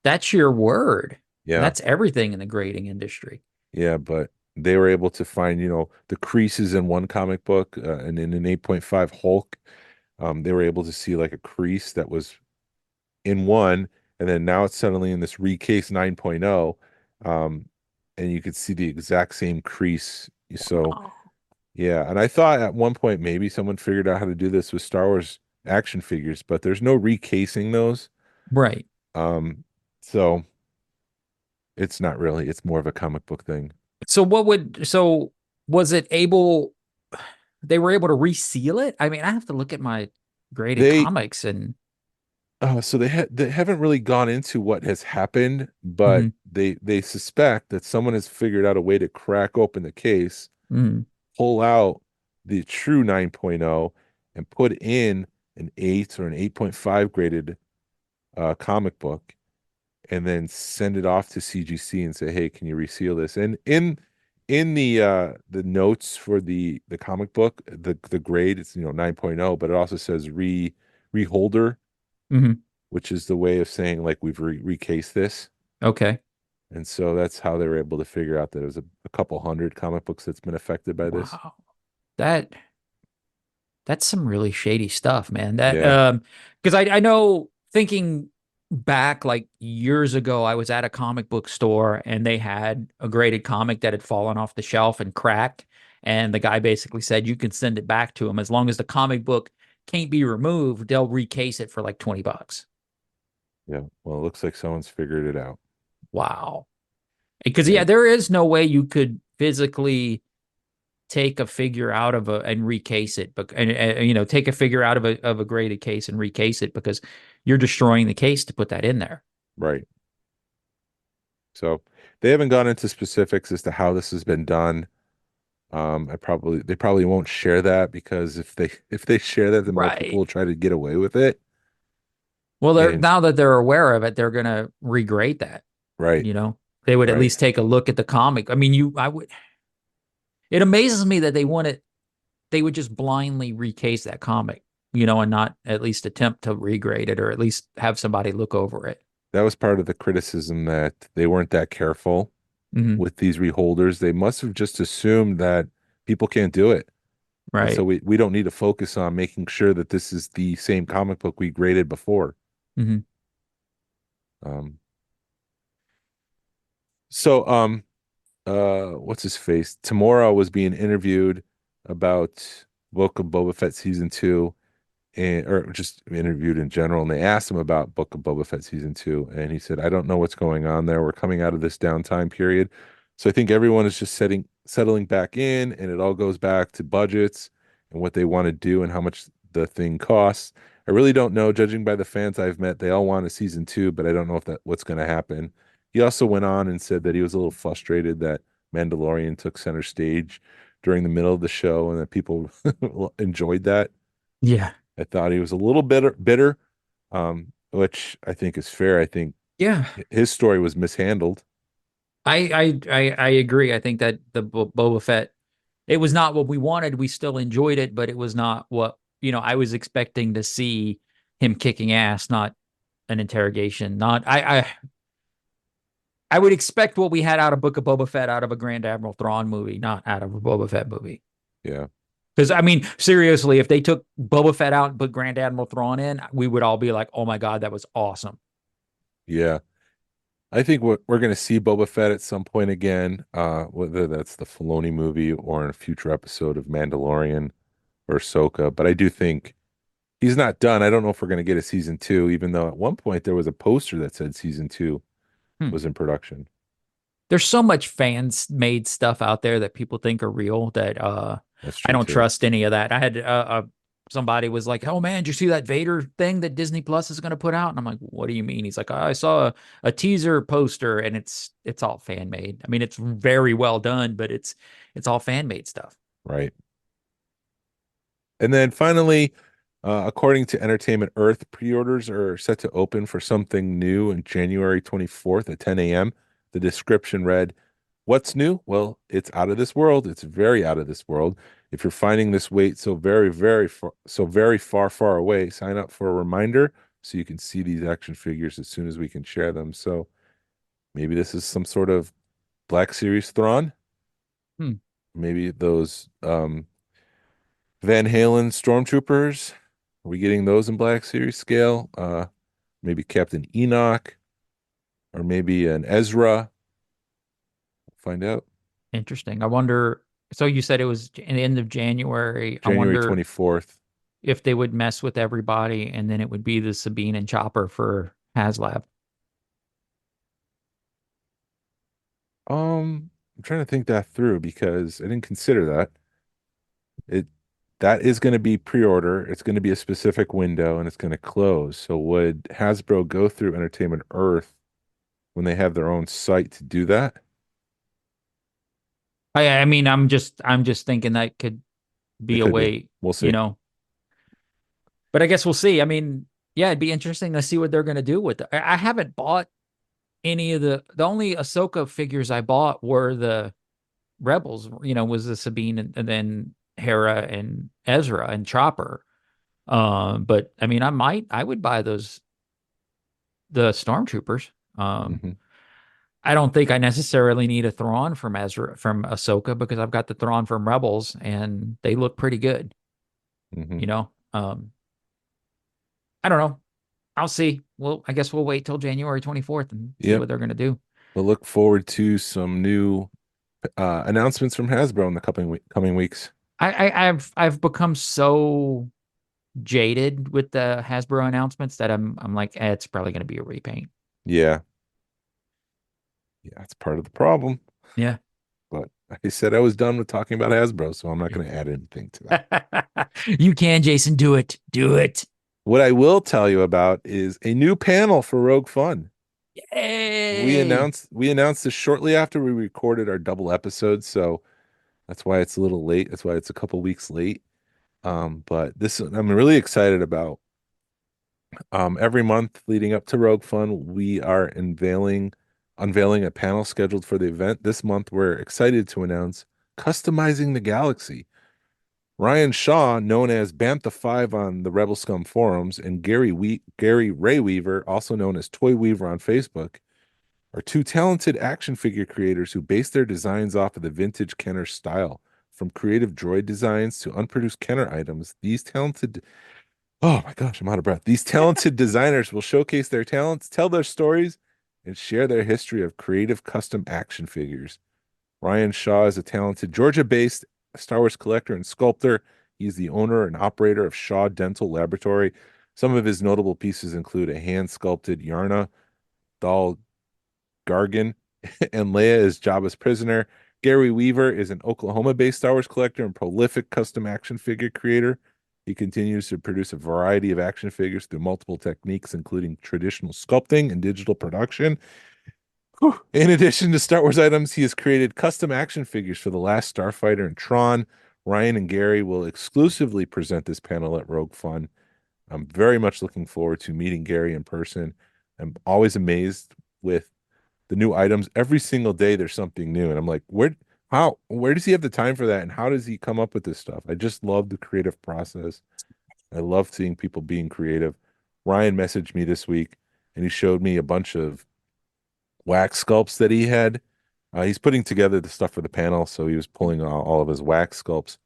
S4: that's your word.
S5: Yeah.
S4: That's everything in the grading industry.
S5: Yeah, but they were able to find, the creases in one comic book, and in an 8.5 Hulk, they were able to see like a crease that was in one, and then now it's suddenly in this recase 9.0, and you could see the exact same crease. So
S4: Oh.
S5: yeah, and I thought at one point maybe someone figured out how to do this with Star Wars action figures, but there's no recasing those.
S4: Right.
S5: Um, so it's not really, it's more of a comic book thing.
S4: So was it able, they were able to reseal it? I mean, I have to look at my graded
S5: They
S4: comics and
S5: so they haven't really gone into what has happened, but
S4: mhm,
S5: they suspect that someone has figured out a way to crack open the case,
S4: mhm.
S5: pull out the true 9.0, and put in an 8 or an 8.5 graded comic book, and then send it off to CGC and say, "Hey, can you reseal this?" And in the notes for the comic book, the grade, it's 9.0, but it also says reholder,
S4: Mhm.
S5: which is the way of saying like we've recased this.
S4: Okay.
S5: And so that's how they were able to figure out that it was a couple hundred comic books that's been affected by this.
S4: Wow. That that's some really shady stuff, man. That
S5: Yeah,
S4: because I know thinking back like years ago, I was at a comic book store and they had a graded comic that had fallen off the shelf and cracked. And the guy basically said you can send it back to him as long as the comic book can't be removed, they'll recase it for like $20.
S5: yeah. Well, it looks like someone's figured it out.
S4: Wow. Because yeah,
S5: Yeah,
S4: there is no way you could physically take a figure out of a and recase it, but and take a figure out of a graded case and recase it because you're destroying the case to put that in there.
S5: right. So they haven't gone into specifics as to how this has been done. They probably won't share that, because if they share that, then more people
S4: Right.
S5: will try to get away with it.
S4: Well, they're
S5: And
S4: now that they're aware of it, they're gonna regrade that.
S5: right,
S4: You know, they would at
S5: right,
S4: least take a look at the comic. I mean, I would. It amazes me that they would just blindly recase that comic, and not at least attempt to regrade it or at least have somebody look over it.
S5: that was part of the criticism, that they weren't that careful
S4: Hmm.
S5: with these reholders. They must have just assumed that people can't do it. And so
S4: Right.
S5: we don't need to focus on making sure that this is the same comic book we graded before.
S4: Hmm.
S5: Um, so what's his face? Tamora was being interviewed about Book of Boba Fett season two, and or just interviewed in general, and they asked him about Book of Boba Fett season two, and he said, "I don't know what's going on there. We're coming out of this downtime period, so I think everyone is just settling back in, and it all goes back to budgets and what they want to do and how much the thing costs. I really don't know. Judging by the fans I've met, they all want a season two, but I don't know if that what's going to happen." He also went on and said that he was a little frustrated that Mandalorian took center stage during the middle of the show, and that people enjoyed that.
S4: Yeah.
S5: I thought he was a little bitter, which I think is fair. I think
S4: Yeah.
S5: his story was mishandled.
S4: I agree. I think that the Boba Fett, it was not what we wanted. We still enjoyed it, but it was not what, I was expecting to see him kicking ass, not an interrogation. Not I would expect what we had out of Book of Boba Fett out of a Grand Admiral Thrawn movie, not out of a Boba Fett movie.
S5: Yeah,
S4: Because I mean, seriously, if they took Boba Fett out and put Grand Admiral Thrawn in, we would all be like, "Oh my God, that was awesome."
S5: yeah. I think we're going to see Boba Fett at some point again, whether that's the Filoni movie or in a future episode of Mandalorian or Ahsoka. But I do think he's not done. I don't know if we're going to get a season two, even though at one point there was a poster that said season two
S4: Hmm.
S5: was in production.
S4: There's so much fans made stuff out there that people think are real that
S5: That's
S4: I
S5: true
S4: don't
S5: too.
S4: trust any of that. I had somebody was like, "Oh man, did you see that Vader thing that Disney Plus is going to put out?" And I'm like, "What do you mean?" He's like, "I saw a teaser poster and it's all fan made. I mean, it's very well done, but it's all fan made stuff."
S5: Right. And then finally, According to Entertainment Earth, pre-orders are set to open for something new on January 24th at 10 a.m. The description read, "What's new? Well, it's out of this world. It's very out of this world. If you're finding this wait so very far, far away, sign up for a reminder so you can see these action figures as soon as we can share them." So maybe this is some sort of Black Series Thrawn.
S4: Hmm.
S5: Maybe those Van Halen Stormtroopers. Are we getting those in Black Series scale? Maybe Captain Enoch, or maybe an Ezra. Find out.
S4: Interesting. I wonder. So you said it was in the end of January. I
S5: January
S4: wonder
S5: 24th.
S4: if they would mess with everybody, and then it would be the Sabine and Chopper for HasLab.
S5: I'm trying to think that through because I didn't consider that. It that is going to be pre-order. It's going to be a specific window and it's going to close. So would Hasbro go through Entertainment Earth when they have their own site to do that?
S4: I mean, I'm just thinking that could be
S5: It
S4: a
S5: could be.
S4: way,
S5: We'll
S4: you
S5: see.
S4: know. But I guess we'll see. I mean, yeah, it'd be interesting to see what they're going to do with it. I haven't bought any of the only Ahsoka figures I bought were the Rebels, was the Sabine and then Hera and Ezra and Chopper. But I mean, I would buy the Stormtroopers.
S5: Hmm.
S4: I don't think I necessarily need a Thrawn from Ahsoka because I've got the Thrawn from Rebels and they look pretty good,
S5: Hmm.
S4: you know. I don't know. I'll see. Well, I guess we'll wait till January 24th and see
S5: Yep.
S4: what they're gonna do.
S5: We'll look forward to some new announcements from Hasbro in the coming weeks.
S4: I've become so jaded with the Hasbro announcements that I'm like, it's probably gonna be a repaint.
S5: Yeah. Yeah, that's part of the problem.
S4: Yeah.
S5: But I said I was done with talking about Hasbro, so I'm not going to add anything to that.
S4: You can, Jason, do it. Do it.
S5: What I will tell you about is a new panel for Rogue Fun. We
S4: Yay.
S5: announced we announced this shortly after we recorded our double episode, so that's why it's a little late. That's why it's a couple weeks late. But this I'm really excited about. Every month leading up to Rogue Fun, we are unveiling a panel scheduled for the event. This month, we're excited to announce Customizing the Galaxy. Ryan Shaw, known as Bantha5 on the Rebel Scum forums, and Gary Ray Weaver, also known as Toy Weaver on Facebook, are two talented action figure creators who base their designs off of the vintage Kenner style. From creative droid designs to unproduced Kenner items, oh my gosh, I'm out of breath. These talented designers will showcase their talents, tell their stories, and share their history of creative custom action figures. Ryan Shaw is a talented Georgia-based Star Wars collector and sculptor. He's the owner and operator of Shaw Dental Laboratory. Some of his notable pieces include a hand-sculpted Yarna doll Gargan and Leia is Jabba's prisoner. Gary Weaver is an Oklahoma-based Star Wars collector and prolific custom action figure creator. He continues to produce a variety of action figures through multiple techniques, including traditional sculpting and digital production. Whew. In addition to Star Wars items, he has created custom action figures for The Last Starfighter and Tron. Ryan and Gary will exclusively present this panel at Rogue Fun. I'm very much looking forward to meeting Gary in person. I'm always amazed with the new items. Every single day there's something new. And I'm like, where does he have the time for that? And how does he come up with this stuff? I just love the creative process. I love seeing people being creative. Ryan messaged me this week and he showed me a bunch of wax sculpts that he had. He's putting together the stuff for the panel, so he was pulling all of his wax sculpts.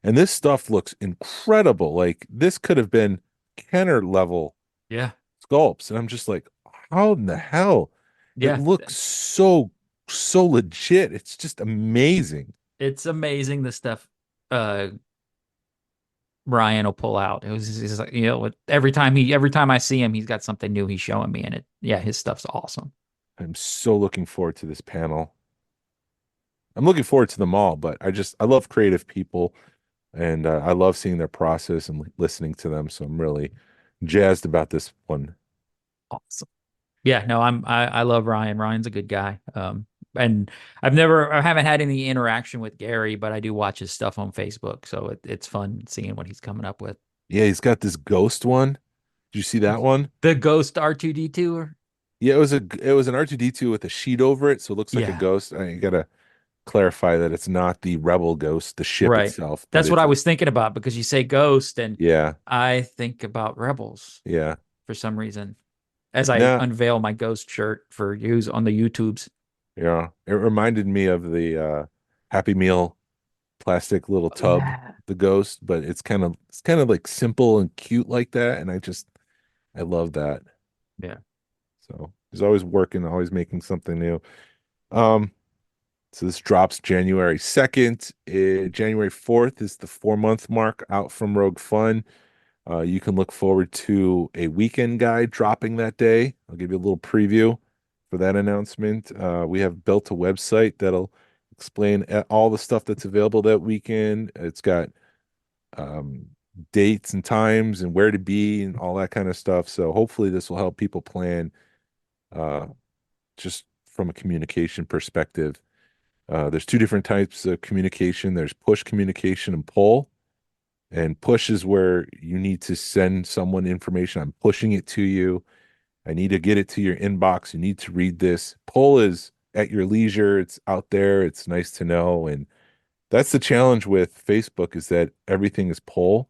S5: And this stuff looks incredible. Like this could have been Kenner level
S4: Yeah.
S5: sculpts. And I'm just like, how in the hell? It
S4: Yeah.
S5: looks so legit. It's just amazing.
S4: It's amazing the stuff uh Ryan will pull out. It was just like, every time I see him, he's got something new he's showing me, and his stuff's awesome.
S5: I'm so looking forward to this panel. I'm looking forward to them all, but I love creative people and I love seeing their process and listening to them. So I'm really jazzed about this one.
S4: Awesome. Yeah, no, I love Ryan. Ryan's a good guy. And I haven't had any interaction with Gary, but I do watch his stuff on Facebook, so it's fun seeing what he's coming up with.
S5: Yeah, he's got this ghost one. Did you see that one?
S4: The ghost R2D2 or
S5: Yeah, it was an R2D2 with a sheet over it, so it looks like a
S4: yeah,
S5: ghost. I gotta clarify that it's not the Rebel Ghost, the ship
S4: right.
S5: itself, but
S4: That's what
S5: it's
S4: I
S5: a,
S4: was thinking about because you say ghost and
S5: yeah,
S4: I think about Rebels
S5: yeah.
S4: for some reason as I
S5: No,
S4: unveil my ghost shirt for use on the YouTubes.
S5: yeah. It reminded me of the Happy Meal plastic little
S4: Oh,
S5: tub,
S4: yeah.
S5: the ghost, but it's kind of like simple and cute like that, and I love that.
S4: Yeah.
S5: So he's always working, always making something new. Um, so this drops January 2nd. January 4th is the 4 month mark out from Rogue Fun. You can look forward to a weekend guide dropping that day. I'll give you a little preview for that announcement. We have built a website that'll explain all the stuff that's available that weekend. It's got um, dates and times and where to be and all that kind of stuff. So hopefully this will help people plan uh, just from a communication perspective. There's two different types of communication. There's push communication and pull. And push is where you need to send someone information. I'm pushing it to you. I need to get it to your inbox. You need to read this. Pull is at your leisure. It's out there. It's nice to know. And that's the challenge with Facebook is that everything is pull.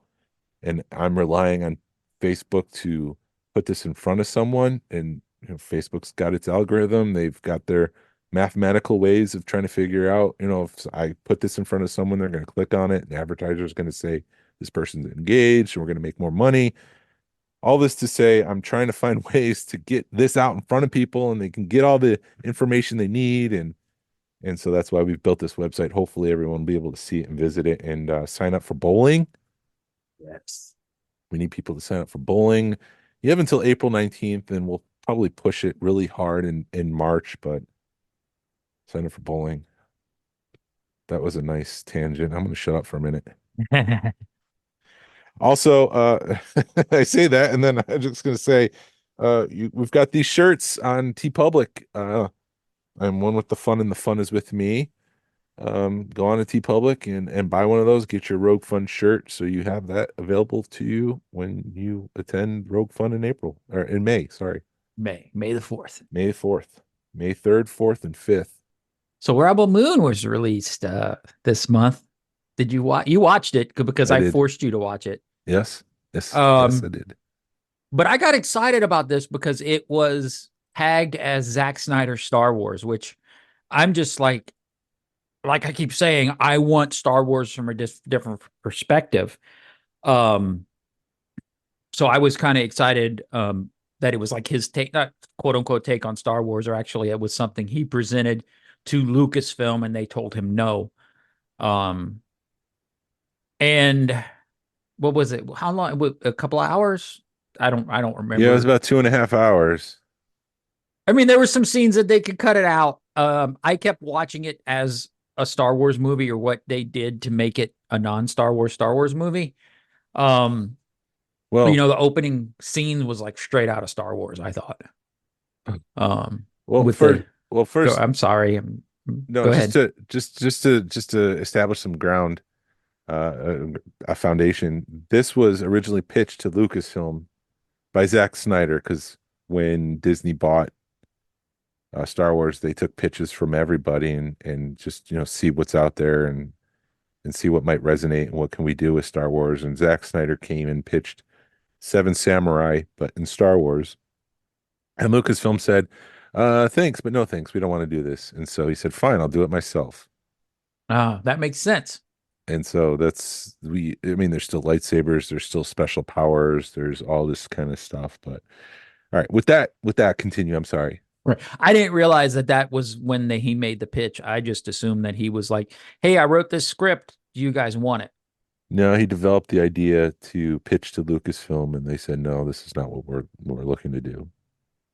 S5: And I'm relying on Facebook to put this in front of someone. And Facebook's got its algorithm. They've got their mathematical ways of trying to figure out, if I put this in front of someone, they're going to click on it. The advertiser is going to say this person's engaged and we're going to make more money. All this to say, I'm trying to find ways to get this out in front of people and they can get all the information they need. And so that's why we've built this website. Hopefully everyone will be able to see it and visit it and sign up for bowling.
S4: Yes.
S5: We need people to sign up for bowling. You have until April 19th, and we'll probably push it really hard in March, but sign up for bowling. That was a nice tangent. I'm going to shut up for a minute. Also, I say that, and then I'm just going to say, we've got these shirts on TeePublic. I'm one with the fun, and the fun is with me. Go on to TeePublic and buy one of those. Get your Rogue Fun shirt so you have that available to you when you attend Rogue Fun in April or in May. Sorry,
S4: May the 4th.
S5: May 4th, May 3rd, 4th, and 5th.
S4: So Rebel Moon was released this month. Did you watch? You watched it because
S5: I
S4: I
S5: did.
S4: forced you to watch it.
S5: Yes, yes, yes, I
S4: Um,
S5: did.
S4: but I got excited about this because it was tagged as Zack Snyder Star Wars, which I'm just like I keep saying, I want Star Wars from a different perspective. Um, so I was kind of excited that it was like his take, not quote unquote take on Star Wars, or actually it was something he presented to Lucasfilm and they told him no. Um, and what was it? How long? A couple of hours? I don't
S5: Yeah, it was
S4: remember.
S5: about 2.5 hours.
S4: I mean, there were some scenes that they could cut it out. I kept watching it as a Star Wars movie or what they did to make it a non-Star Wars Star Wars movie. Um,
S5: Well,
S4: the opening scene was like straight out of Star Wars, I thought. Um,
S5: well,
S4: with the
S5: first,
S4: I'm sorry.
S5: no,
S4: Go ahead.
S5: just to establish some ground, a foundation. This was originally pitched to Lucasfilm by Zack Snyder because when Disney bought Star Wars, they took pitches from everybody and just see what's out there and see what might resonate and what can we do with Star Wars. And Zack Snyder came and pitched Seven Samurai, but in Star Wars. And Lucasfilm said, thanks, but no thanks. We don't want to do this. And so he said, fine, I'll do it myself.
S4: That makes sense.
S5: And so I mean, there's still lightsabers, there's still special powers, there's all this kind of stuff. But all right, with that, continue. I'm sorry.
S4: Right. I didn't realize that was when he made the pitch. I just assumed that he was like, "Hey, I wrote this script. Do you guys want it?"
S5: No, he developed the idea to pitch to Lucasfilm, and they said, no, this is not what we're looking to do.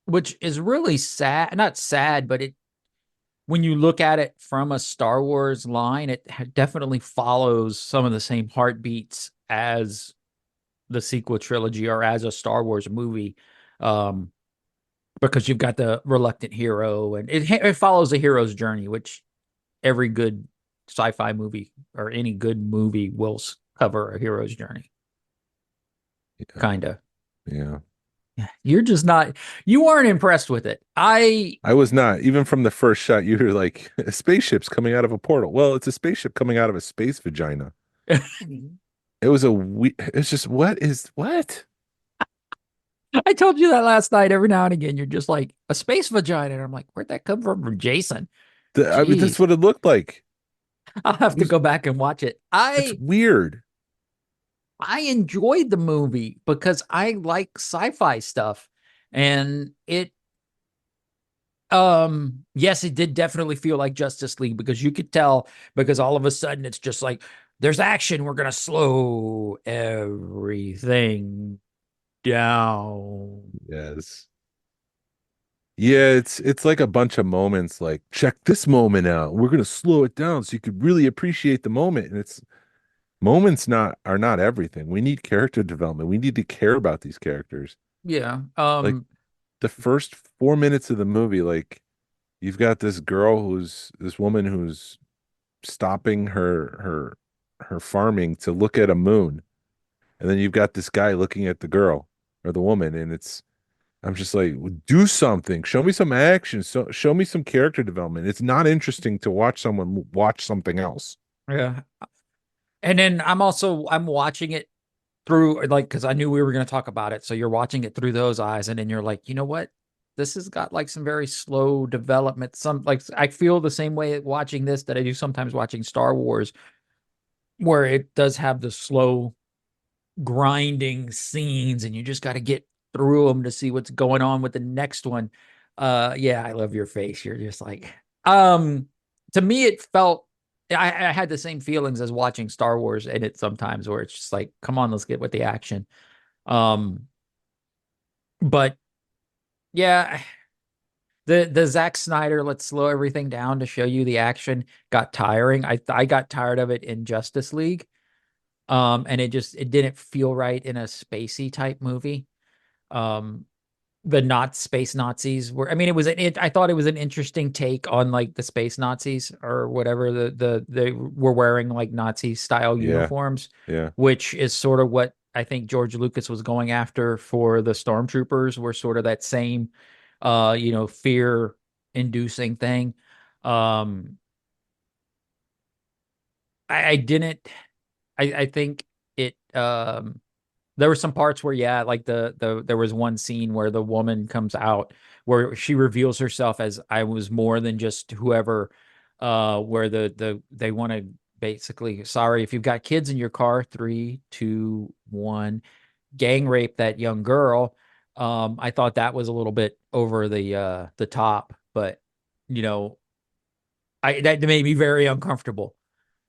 S4: Which is really sad. Not sad, but when you look at it from a Star Wars line, it definitely follows some of the same heartbeats as the sequel trilogy or as a Star Wars movie. Um, because you've got the reluctant hero and it follows a hero's journey, which every good sci-fi movie or any good movie will cover a hero's journey. kind of.
S5: Yeah.
S4: You're just not, you weren't impressed with it.
S5: I was not. Even from the first shot, you were like, a spaceship's coming out of a portal. Well, it's a spaceship coming out of a space vagina. It was it's just, what?
S4: I told you that last night. Every now and again, you're just like a space vagina. And I'm like, where'd that come from Jason?
S5: I mean, that's
S4: Jeez.
S5: what it looked like.
S4: I'll have
S5: It
S4: to
S5: was,
S4: go back and watch it.
S5: it's weird.
S4: I enjoyed the movie because I like sci-fi stuff. And yes, it did definitely feel like Justice League because you could tell, because all of a sudden it's just like there's action, we're gonna slow everything down.
S5: Yes. Yeah, it's like a bunch of moments like check this moment out. We're gonna slow it down so you could really appreciate the moment. And it's moments not are not everything. We need character development. We need to care about these characters.
S4: Yeah.
S5: Like the first 4 minutes of the movie, like you've got this woman who's stopping her farming to look at a moon. And then you've got this guy looking at the girl or the woman, and I'm just like, do something. Show me some action. So show me some character development. It's not interesting to watch someone watch something else.
S4: Yeah. And then I'm watching it through, like, because I knew we were going to talk about it. So you're watching it through those eyes, and then you're like, you know what? This has got like some very slow development. Some, like, I feel the same way watching this that I do sometimes watching Star Wars, where it does have the slow grinding scenes, and you just got to get through them to see what's going on with the next one. Yeah, I love your face. You're just like, to me, it felt, I had the same feelings as watching Star Wars in it sometimes, where it's just like, come on, let's get with the action. Um, but yeah, the Zack Snyder, let's slow everything down to show you the action, got tiring. I got tired of it in Justice League. And it didn't feel right in a spacey type movie. Um, the not space Nazis were, I mean, I thought it was an interesting take on like the space Nazis or whatever, they were wearing like Nazi style
S5: Yeah,
S4: uniforms,
S5: yeah,
S4: which is sort of what I think George Lucas was going after for the stormtroopers, were sort of that same fear inducing thing. Um, I didn't, I think it, there were some parts where, yeah, like there was one scene where the woman comes out where she reveals herself as, I was more than just whoever, where they want to basically, sorry if you've got kids in your car, 3, 2, 1, gang rape that young girl. I thought that was a little bit over the top, but you know, that made me very uncomfortable,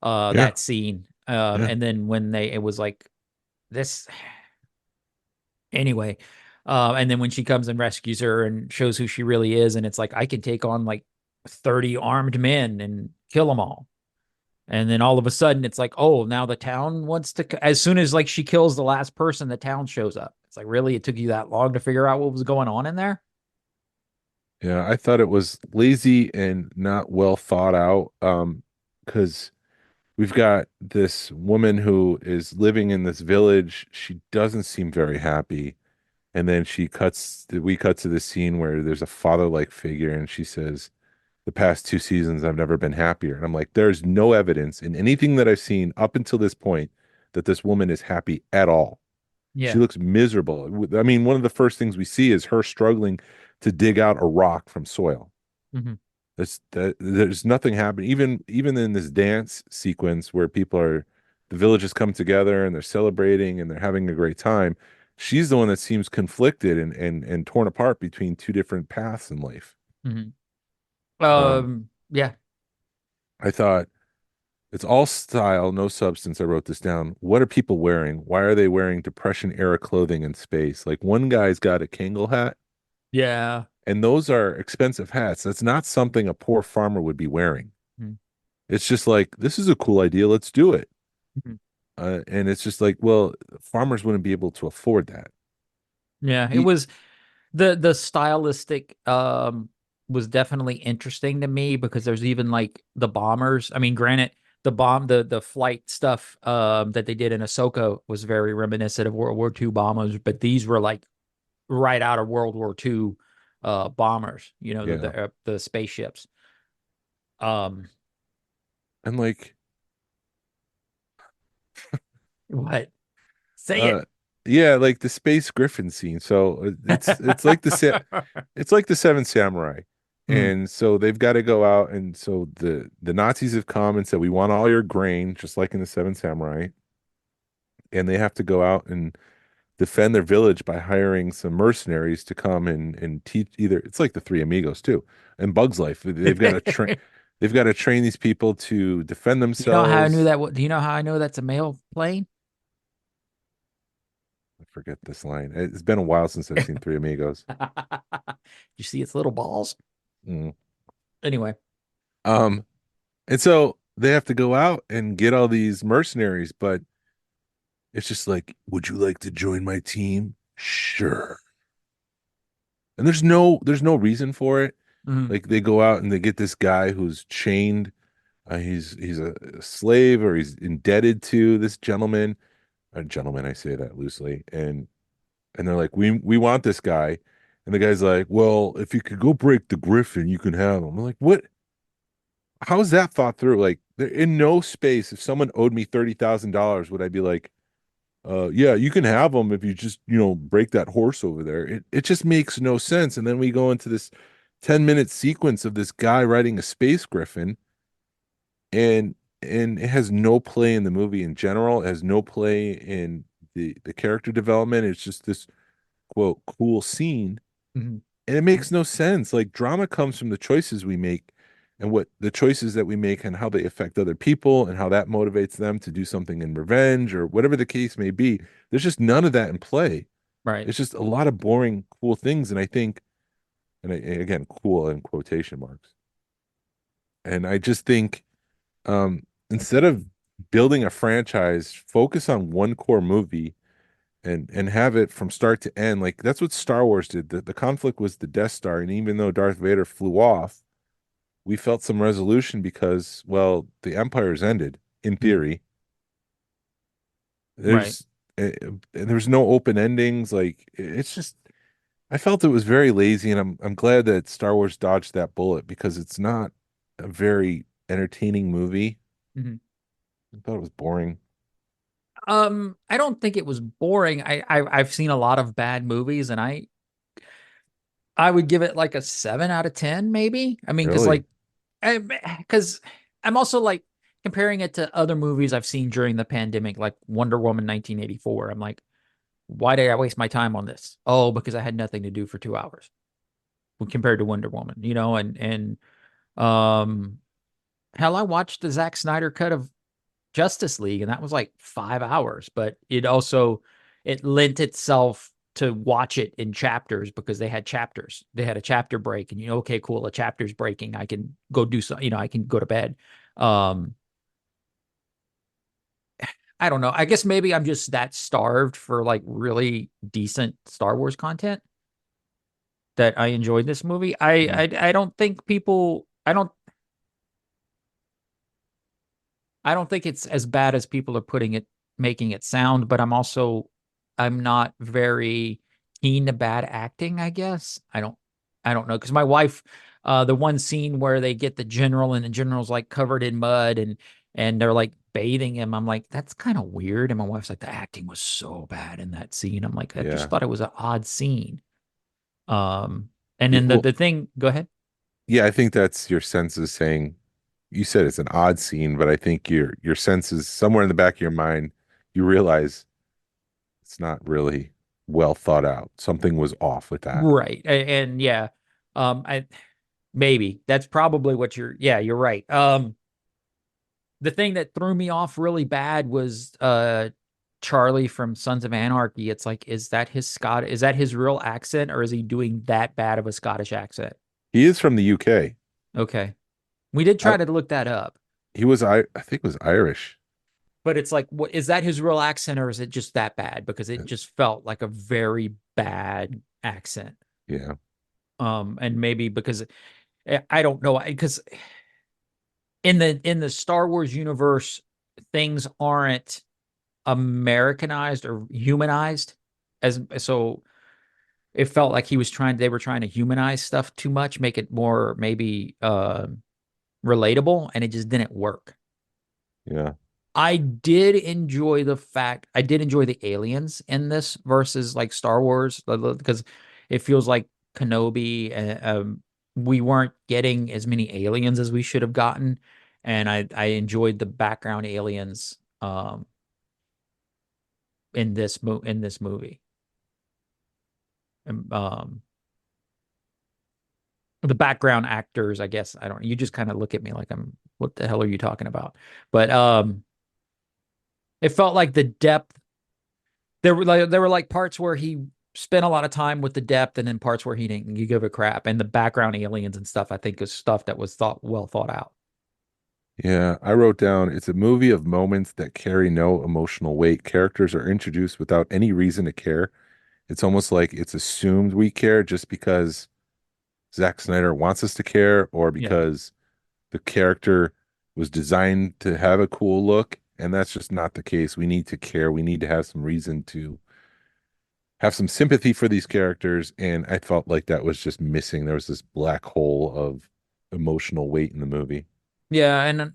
S5: yeah,
S4: that scene.
S5: yeah,
S4: And then when it was like this anyway. And then when she comes and rescues her and shows who she really is, and it's like, I can take on like 30 armed men and kill them all. And then all of a sudden it's like, oh, now the town wants to, as soon as like she kills the last person, the town shows up. It's like, really? It took you that long to figure out what was going on in there?
S5: yeah. I thought it was lazy and not well thought out. Because we've got this woman who is living in this village. She doesn't seem very happy. And then we cut to the scene where there's a father-like figure, and she says, the past 2 seasons, I've never been happier. And I'm like, there's no evidence in anything that I've seen up until this point that this woman is happy at all. She
S4: Yeah.
S5: looks miserable. I mean, one of the first things we see is her struggling to dig out a rock from soil.
S4: Mhm.
S5: There's nothing happening. Even in this dance sequence where the villages come together and they're celebrating and they're having a great time. She's the one that seems conflicted and torn apart between two different paths in life.
S4: Mhm. Yeah.
S5: I thought it's all style, no substance. I wrote this down. What are people wearing? Why are they wearing Depression era clothing in space? Like one guy's got a Kangol hat,
S4: Yeah.
S5: and those are expensive hats. That's not something a poor farmer would be wearing.
S4: Mhm.
S5: It's just like, this is a cool idea. Let's do it.
S4: Mhm.
S5: And it's just like, well, farmers wouldn't be able to afford that.
S4: Yeah. It
S5: E-
S4: was the stylistic was definitely interesting to me because there's even like the bombers. I mean, granted, the flight stuff that they did in Ahsoka was very reminiscent of World War II bombers, but these were like right out of World War II bombers, you know,
S5: Yeah.
S4: the spaceships. Um,
S5: And like,
S4: what? Say
S5: uh,
S4: it.
S5: yeah, like the Space Griffin scene. So it's like it's like the Seven Samurai.
S4: Mhm.
S5: And so they've got to go out, and so the Nazis have come and said, we want all your grain, just like in the Seven Samurai. And they have to go out and defend their village by hiring some mercenaries to come and teach. Either it's like the Three Amigos too, and Bugs Life. They've got to train these people to defend
S4: You know how I knew
S5: themselves.
S4: that? Do you know how I know that's a male plane?
S5: I forget this line. It's been a while since I've seen Three Amigos.
S4: You see its little balls?
S5: Mm.
S4: Anyway.
S5: Um, and so they have to go out and get all these mercenaries, but it's just like, would you like to join my team? Sure. And there's no reason for it.
S4: Mhm.
S5: Like they go out and they get this guy who's chained. He's a slave, or he's indebted to this gentleman. A gentleman, I say that loosely, and they're like, we want this guy, and the guy's like, well, if you could go break the Griffin, you can have him. I'm like, what? How's that thought through? Like, in no space, if someone owed me $30,000, would I be like, yeah, you can have him if you just, break that horse over there. It just makes no sense. And then we go into this 10-minute sequence of this guy riding a space griffin, and it has no play in the movie in general. It has no play in the character development. It's just this quote cool scene,
S4: Mhm.
S5: and it makes no sense. Like, drama comes from the choices we make, and what the choices that we make and how they affect other people and how that motivates them to do something in revenge or whatever the case may be. There's just none of that in play.
S4: Right.
S5: It's just a lot of boring cool things, and I think, again, cool in quotation marks. And I just think, instead of building a franchise, focus on one core movie and have it from start to end. Like, that's what Star Wars did. The conflict was the Death Star, and even though Darth Vader flew off, we felt some resolution because, well, the Empire's ended in
S4: Mhm.
S5: theory.
S4: Right.
S5: There's no open endings. Like, it's just, I felt it was very lazy, and I'm glad that Star Wars dodged that bullet because it's not a very entertaining movie.
S4: Mhm.
S5: I thought it was boring.
S4: I don't think it was boring. I've seen a lot of bad movies, and I would give it like a 7 out of 10, maybe. I mean,
S5: Really?
S4: because I'm also like comparing it to other movies I've seen during the pandemic, like Wonder Woman 1984. I'm like, why did I waste my time on this? Oh, because I had nothing to do for 2 hours when compared to Wonder Woman, you know, and um hell, I watched the Zack Snyder cut of Justice League, and that was like 5 hours, but it lent itself to watch it in chapters because they had chapters. They had a chapter break, and okay, cool, a chapter's breaking. I can go do some, I can go to bed. Um, I don't know. I guess maybe I'm just that starved for like really decent Star Wars content that I enjoyed this movie.
S5: Mhm.
S4: I don't think people I don't think it's as bad as people are making it sound, but I'm not very keen to bad acting, I guess. I don't know. Because my wife, the one scene where they get the general and the general's like covered in mud and they're like bathing him, I'm like, that's kind of weird. And my wife's like, the acting was so bad in that scene. I'm like, I just
S5: Yeah.
S4: thought it was an odd scene. And
S5: Yeah,
S4: then
S5: well,
S4: the thing, go ahead.
S5: yeah, I think that's your senses saying, you said it's an odd scene, but I think your senses somewhere in the back of your mind, you realize it's not really well thought out. Something was off with that.
S4: Right. And yeah, I maybe that's probably what you're right. The thing that threw me off really bad was Charlie from Sons of Anarchy. It's like, is that his real accent, or is he doing that bad of a Scottish accent?
S5: He is from the UK.
S4: Okay. We did
S5: I,
S4: try to look that up,
S5: I think it was Irish.
S4: but it's like, what is that his real accent, or is it just that bad? Because it
S5: Uh,
S4: just felt like a very bad accent.
S5: Yeah.
S4: And maybe because I don't know, because in the Star Wars universe, things aren't Americanized or humanized as so it felt like they were trying to humanize stuff too much, make it more maybe relatable, and it just didn't work.
S5: Yeah.
S4: I did enjoy the aliens in this versus like Star Wars because it feels like Kenobi, we weren't getting as many aliens as we should have gotten, and I enjoyed the background aliens in this movie. Um, the background actors, I guess, I don't. You just kind of look at me like what the hell are you talking about? But it felt like the depth. There were like parts where he spent a lot of time with the depth, and then parts where he didn't give a crap. And the background aliens and stuff, I think, is stuff that was well thought out.
S5: Yeah, I wrote down it's a movie of moments that carry no emotional weight. Characters are introduced without any reason to care. It's almost like it's assumed we care just because Zack Snyder wants us to care, or
S4: Yeah.
S5: because the character was designed to have a cool look. And that's just not the case. We need to care. We need to have some reason to have some sympathy for these characters. And I felt like that was just missing. There was this black hole of emotional weight in the movie.
S4: Yeah, and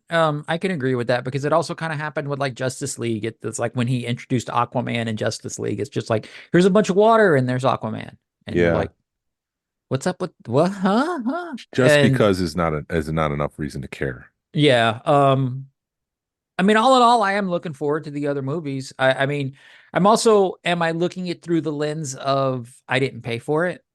S4: I can agree with that because it also kind of happened with like Justice League. It's like when he introduced Aquaman in Justice League, it's just like here's a bunch of water and there's Aquaman, and you're
S5: Yeah.
S4: like, what's up with what? Huh?
S5: Just
S4: And
S5: because is not enough reason to care.
S4: yeah, I mean, all in all, I am looking forward to the other movies. I mean, am I looking it through the lens of I didn't pay for it?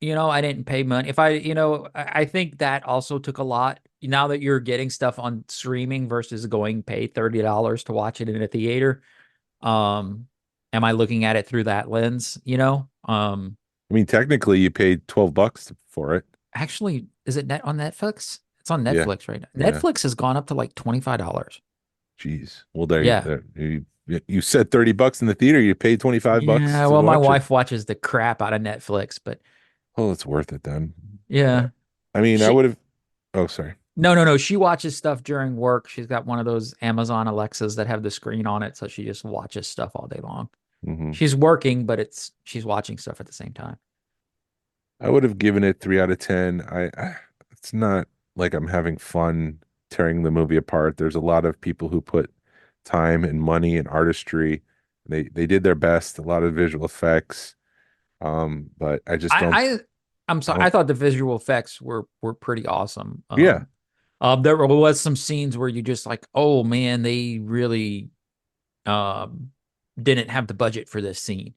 S4: I didn't pay money. If I think that also took a lot. Now that you're getting stuff on streaming versus going pay $30 to watch it in a theater, um, am I looking at it through that lens?
S5: I mean, technically you paid $12 for it.
S4: Actually, is it net on Netflix? It's on
S5: Yeah.
S4: Netflix right now.
S5: Yeah.
S4: Netflix has gone up to like $25.
S5: Jeez. Well,
S4: Yeah.
S5: you said $30 in the theater. You paid $25
S4: Yeah.
S5: to
S4: Well, my
S5: watch it.
S4: wife watches the crap out of Netflix, but
S5: Oh, it's worth it then. Uh,
S4: yeah.
S5: I mean, I
S4: She
S5: would have. Oh, sorry.
S4: No. She watches stuff during work. She's got one of those Amazon Alexas that have the screen on it, so she just watches stuff all day long.
S5: Hmm.
S4: She's working, but she's watching stuff at the same time.
S5: I would have given it 3 out of 10. It's not like I'm having fun tearing the movie apart. There's a lot of people who put time and money and artistry. They did their best. A lot of visual effects. But I just don't.
S4: I'm sorry.
S5: I
S4: I thought the visual effects were pretty awesome.
S5: Yeah.
S4: There was some scenes where you just like, oh man, they really um didn't have the budget for this scene.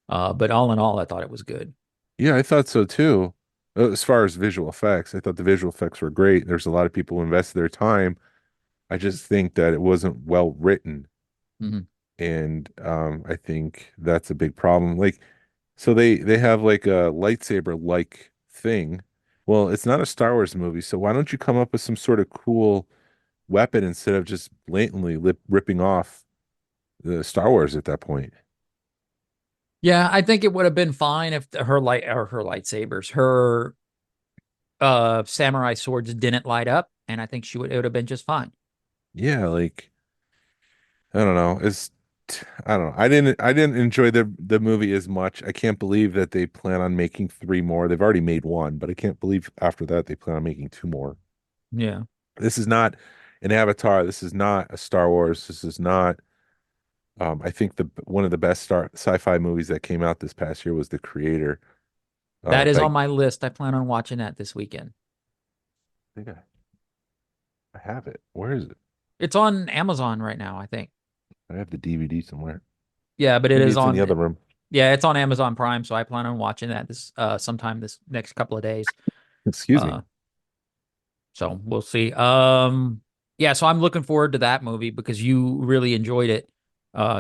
S4: But all in all, I thought it was good.
S5: Yeah, I thought so too. As far as visual effects, I thought the visual effects were great. There's a lot of people who invested their time. I just think that it wasn't well written.
S4: Mhm.
S5: And I think that's a big problem. Like, so they have like a lightsaber like thing. Well, it's not a Star Wars movie, so why don't you come up with some sort of cool weapon instead of just blatantly ripping off the Star Wars at that point?
S4: Yeah, I think it would have been fine if her lightsabers, her samurai swords didn't light up, and I think it would have been just fine.
S5: Yeah, like I don't know. I don't know. I didn't enjoy the movie as much. I can't believe that they plan on making three more. They've already made one, but I can't believe after that they plan on making two more.
S4: Yeah.
S5: This is not an Avatar. This is not a Star Wars. This is not I think the one of the best sci-fi movies that came out this past year was The Creator.
S4: That is
S5: By
S4: on my list. I plan on watching that this weekend.
S5: I think I have it. Where is it?
S4: It's on Amazon right now, I think.
S5: I have the DVD somewhere.
S4: Yeah, but it
S5: Maybe
S4: is
S5: it's in the
S4: on
S5: other room.
S4: yeah, it's on Amazon Prime, so I plan on watching that this sometime this next couple of days.
S5: Excuse me.
S4: Uh so we'll see. Yeah, so I'm looking forward to that movie because you really enjoyed it.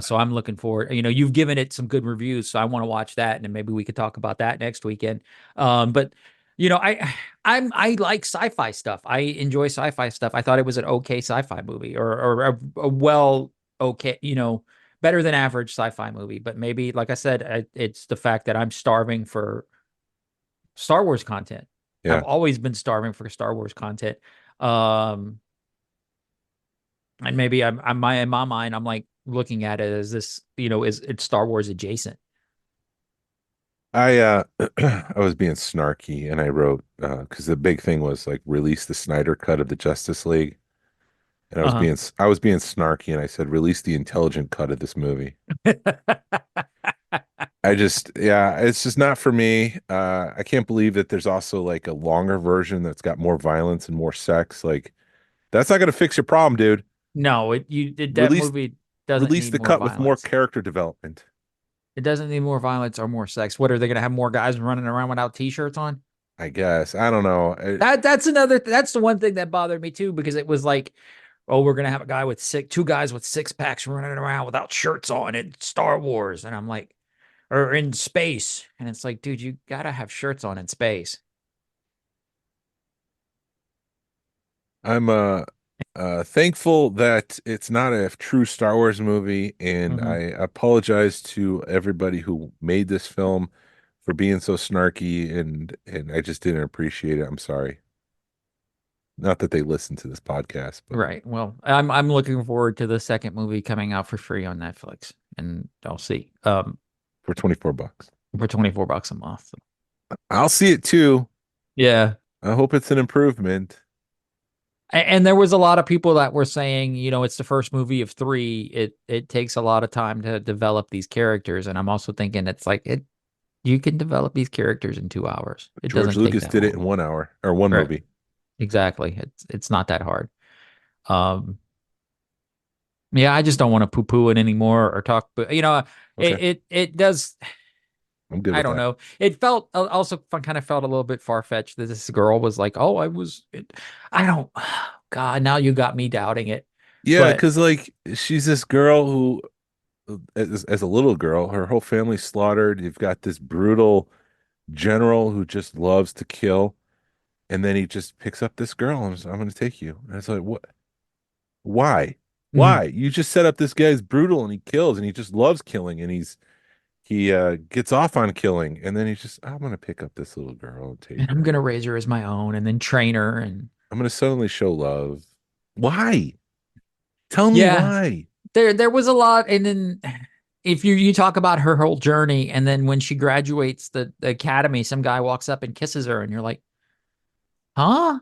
S4: So I'm looking forward. You've given it some good reviews, so I want to watch that, and then maybe we could talk about that next weekend. But I like sci-fi stuff. I enjoy sci-fi stuff. I thought it was an okay sci-fi movie, or a well okay, better than average sci-fi movie. But maybe, like I said, it's the fact that I'm starving for Star Wars content. I've
S5: Yeah.
S4: always been starving for Star Wars content. Um, and maybe I'm in my mind, I'm like looking at it as this, is it's Star Wars adjacent.
S5: I I was being snarky and I wrote because the big thing was like release the Snyder cut of the Justice League. And
S4: Uh-huh.
S5: I was being snarky and I said release the intelligent cut of this movie. Yeah, it's just not for me. I can't believe that there's also like a longer version that's got more violence and more sex. Like that's not going to fix your problem, dude.
S4: No, that
S5: Release
S4: movie doesn't
S5: release
S4: need
S5: the
S4: more
S5: cut with more
S4: violence.
S5: character development.
S4: It doesn't need more violence or more sex. What are they gonna have more guys running around without t-shirts on?
S5: I guess. I don't know.
S4: That's the one thing that bothered me too, because it was like, oh, we're gonna have a guy with two guys with six packs running around without shirts on in Star Wars. And I'm like, or in space. And it's like, dude, you gotta have shirts on in space.
S5: I'm thankful that it's not a true Star Wars movie, and I
S4: Hmm.
S5: apologize to everybody who made this film for being so snarky and I just didn't appreciate it. I'm sorry. Not that they listen to this podcast, but
S4: Right. Well, I'm looking forward to the second movie coming out for free on Netflix, and I'll see.
S5: for 24 bucks.
S4: For $24 a month.
S5: I'll see it too.
S4: Yeah.
S5: I hope it's an improvement.
S4: And there was a lot of people that were saying, it's the first movie of three. It takes a lot of time to develop these characters, and I'm also thinking it's like you can develop these characters in 2 hours. It
S5: George
S4: doesn't take
S5: Lucas
S4: that
S5: did it
S4: long.
S5: in 1 hour or one
S4: Right.
S5: movie.
S4: Exactly. It's not that hard. Um, yeah, I just don't want to poo-poo it anymore or talk, but
S5: Okay,
S4: it does.
S5: I'm good
S4: I
S5: with
S4: don't
S5: that.
S4: know. It felt also kind of felt a little bit far-fetched that this girl was like, "Oh, I don't." God, now you got me doubting it.
S5: Yeah,
S4: But
S5: because like she's this girl who, as a little girl, her whole family's slaughtered. You've got this brutal general who just loves to kill, and then he just picks up this girl and says, I'm going to take you. And it's like, what? Why?
S4: mhm.
S5: Why? You just set up this guy's brutal and he kills and he just loves killing and he gets off on killing and then he's just I'm going to pick up this little girl and take
S4: And I'm
S5: her.
S4: gonna raise her as my own and then train her. And
S5: I'm going to suddenly show love. Why? Tell me
S4: yeah,
S5: why.
S4: there was a lot. And then if you talk about her whole journey, and then when she graduates the academy, some guy walks up and kisses her, and you're like, huh?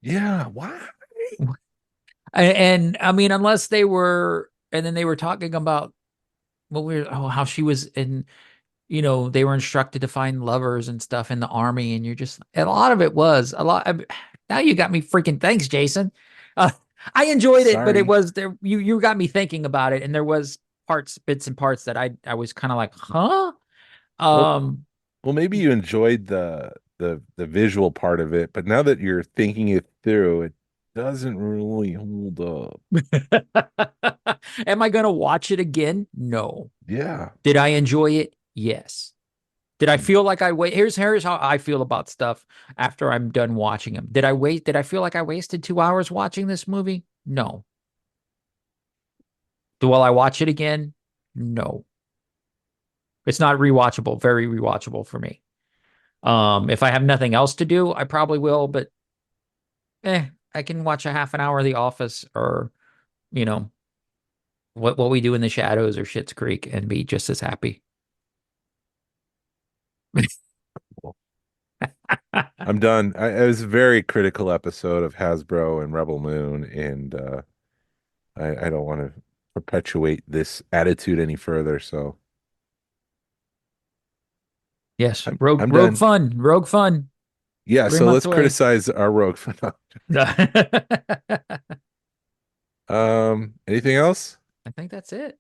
S5: Yeah, why?
S4: And I mean, unless they were, and then they were talking about how she was in, they were instructed to find lovers and stuff in the army, and a lot of it was a lot. Now you got me freaking. Thanks, Jason. Uh, I enjoyed it, but it
S5: Sorry.
S4: was there. You got me thinking about it, and there was bits and parts that I was kind of like, huh?
S5: Well,
S4: Um,
S5: well, maybe you enjoyed the visual part of it, but now that you're thinking it through, it doesn't really hold up.
S4: am I gonna watch it again? No.
S5: Yeah.
S4: Did I enjoy it? Yes. Did I feel like I wait? Here's how I feel about stuff after I'm done watching them. Did I feel like I wasted 2 hours watching this movie? No. Will I watch it again? No. It's not rewatchable, very rewatchable for me. If I have nothing else to do, I probably will, but I can watch a half an hour of The Office, or, you know, what we do in the shadows, or Schitt's Creek, and be just as happy.
S5: I'm done. It was a very critical episode of Hasbro and Rebel Moon, and I don't want to perpetuate this attitude any further. So
S4: Yes,
S5: I'm
S4: Rogue
S5: done.
S4: Fun, Rogue Fun,
S5: Yeah,
S4: three
S5: so
S4: months
S5: let's
S4: away.
S5: criticize our rogue. Anything else?
S4: I think that's it.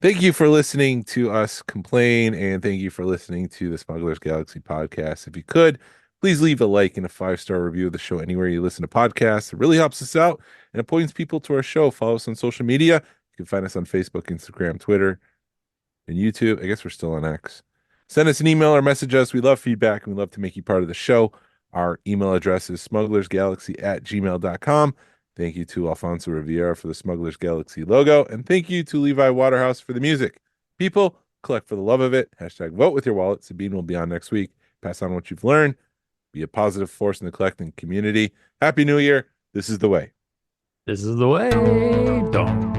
S5: Thank you for listening to us complain, and thank you for listening to the Smugglers Galaxy podcast. If you could, please leave a like and a 5-star review of the show anywhere you listen to podcasts. It really helps us out and it points people to our show. Follow us on social media. You can find us on Facebook, Instagram, Twitter, and YouTube. I guess we're still on X. Send us an email or message us. We love feedback and we love to make you part of the show. Our email address is smugglersgalaxy@gmail.com. Thank you to Alfonso Riviera for the Smugglers Galaxy logo. And thank you to Levi Waterhouse for the music. People, collect for the love of it. Hashtag vote with your wallet. Sabine will be on next week. Pass on what you've learned. Be a positive force in the collecting community. Happy New Year. This is the way.
S4: This is the way. Dum.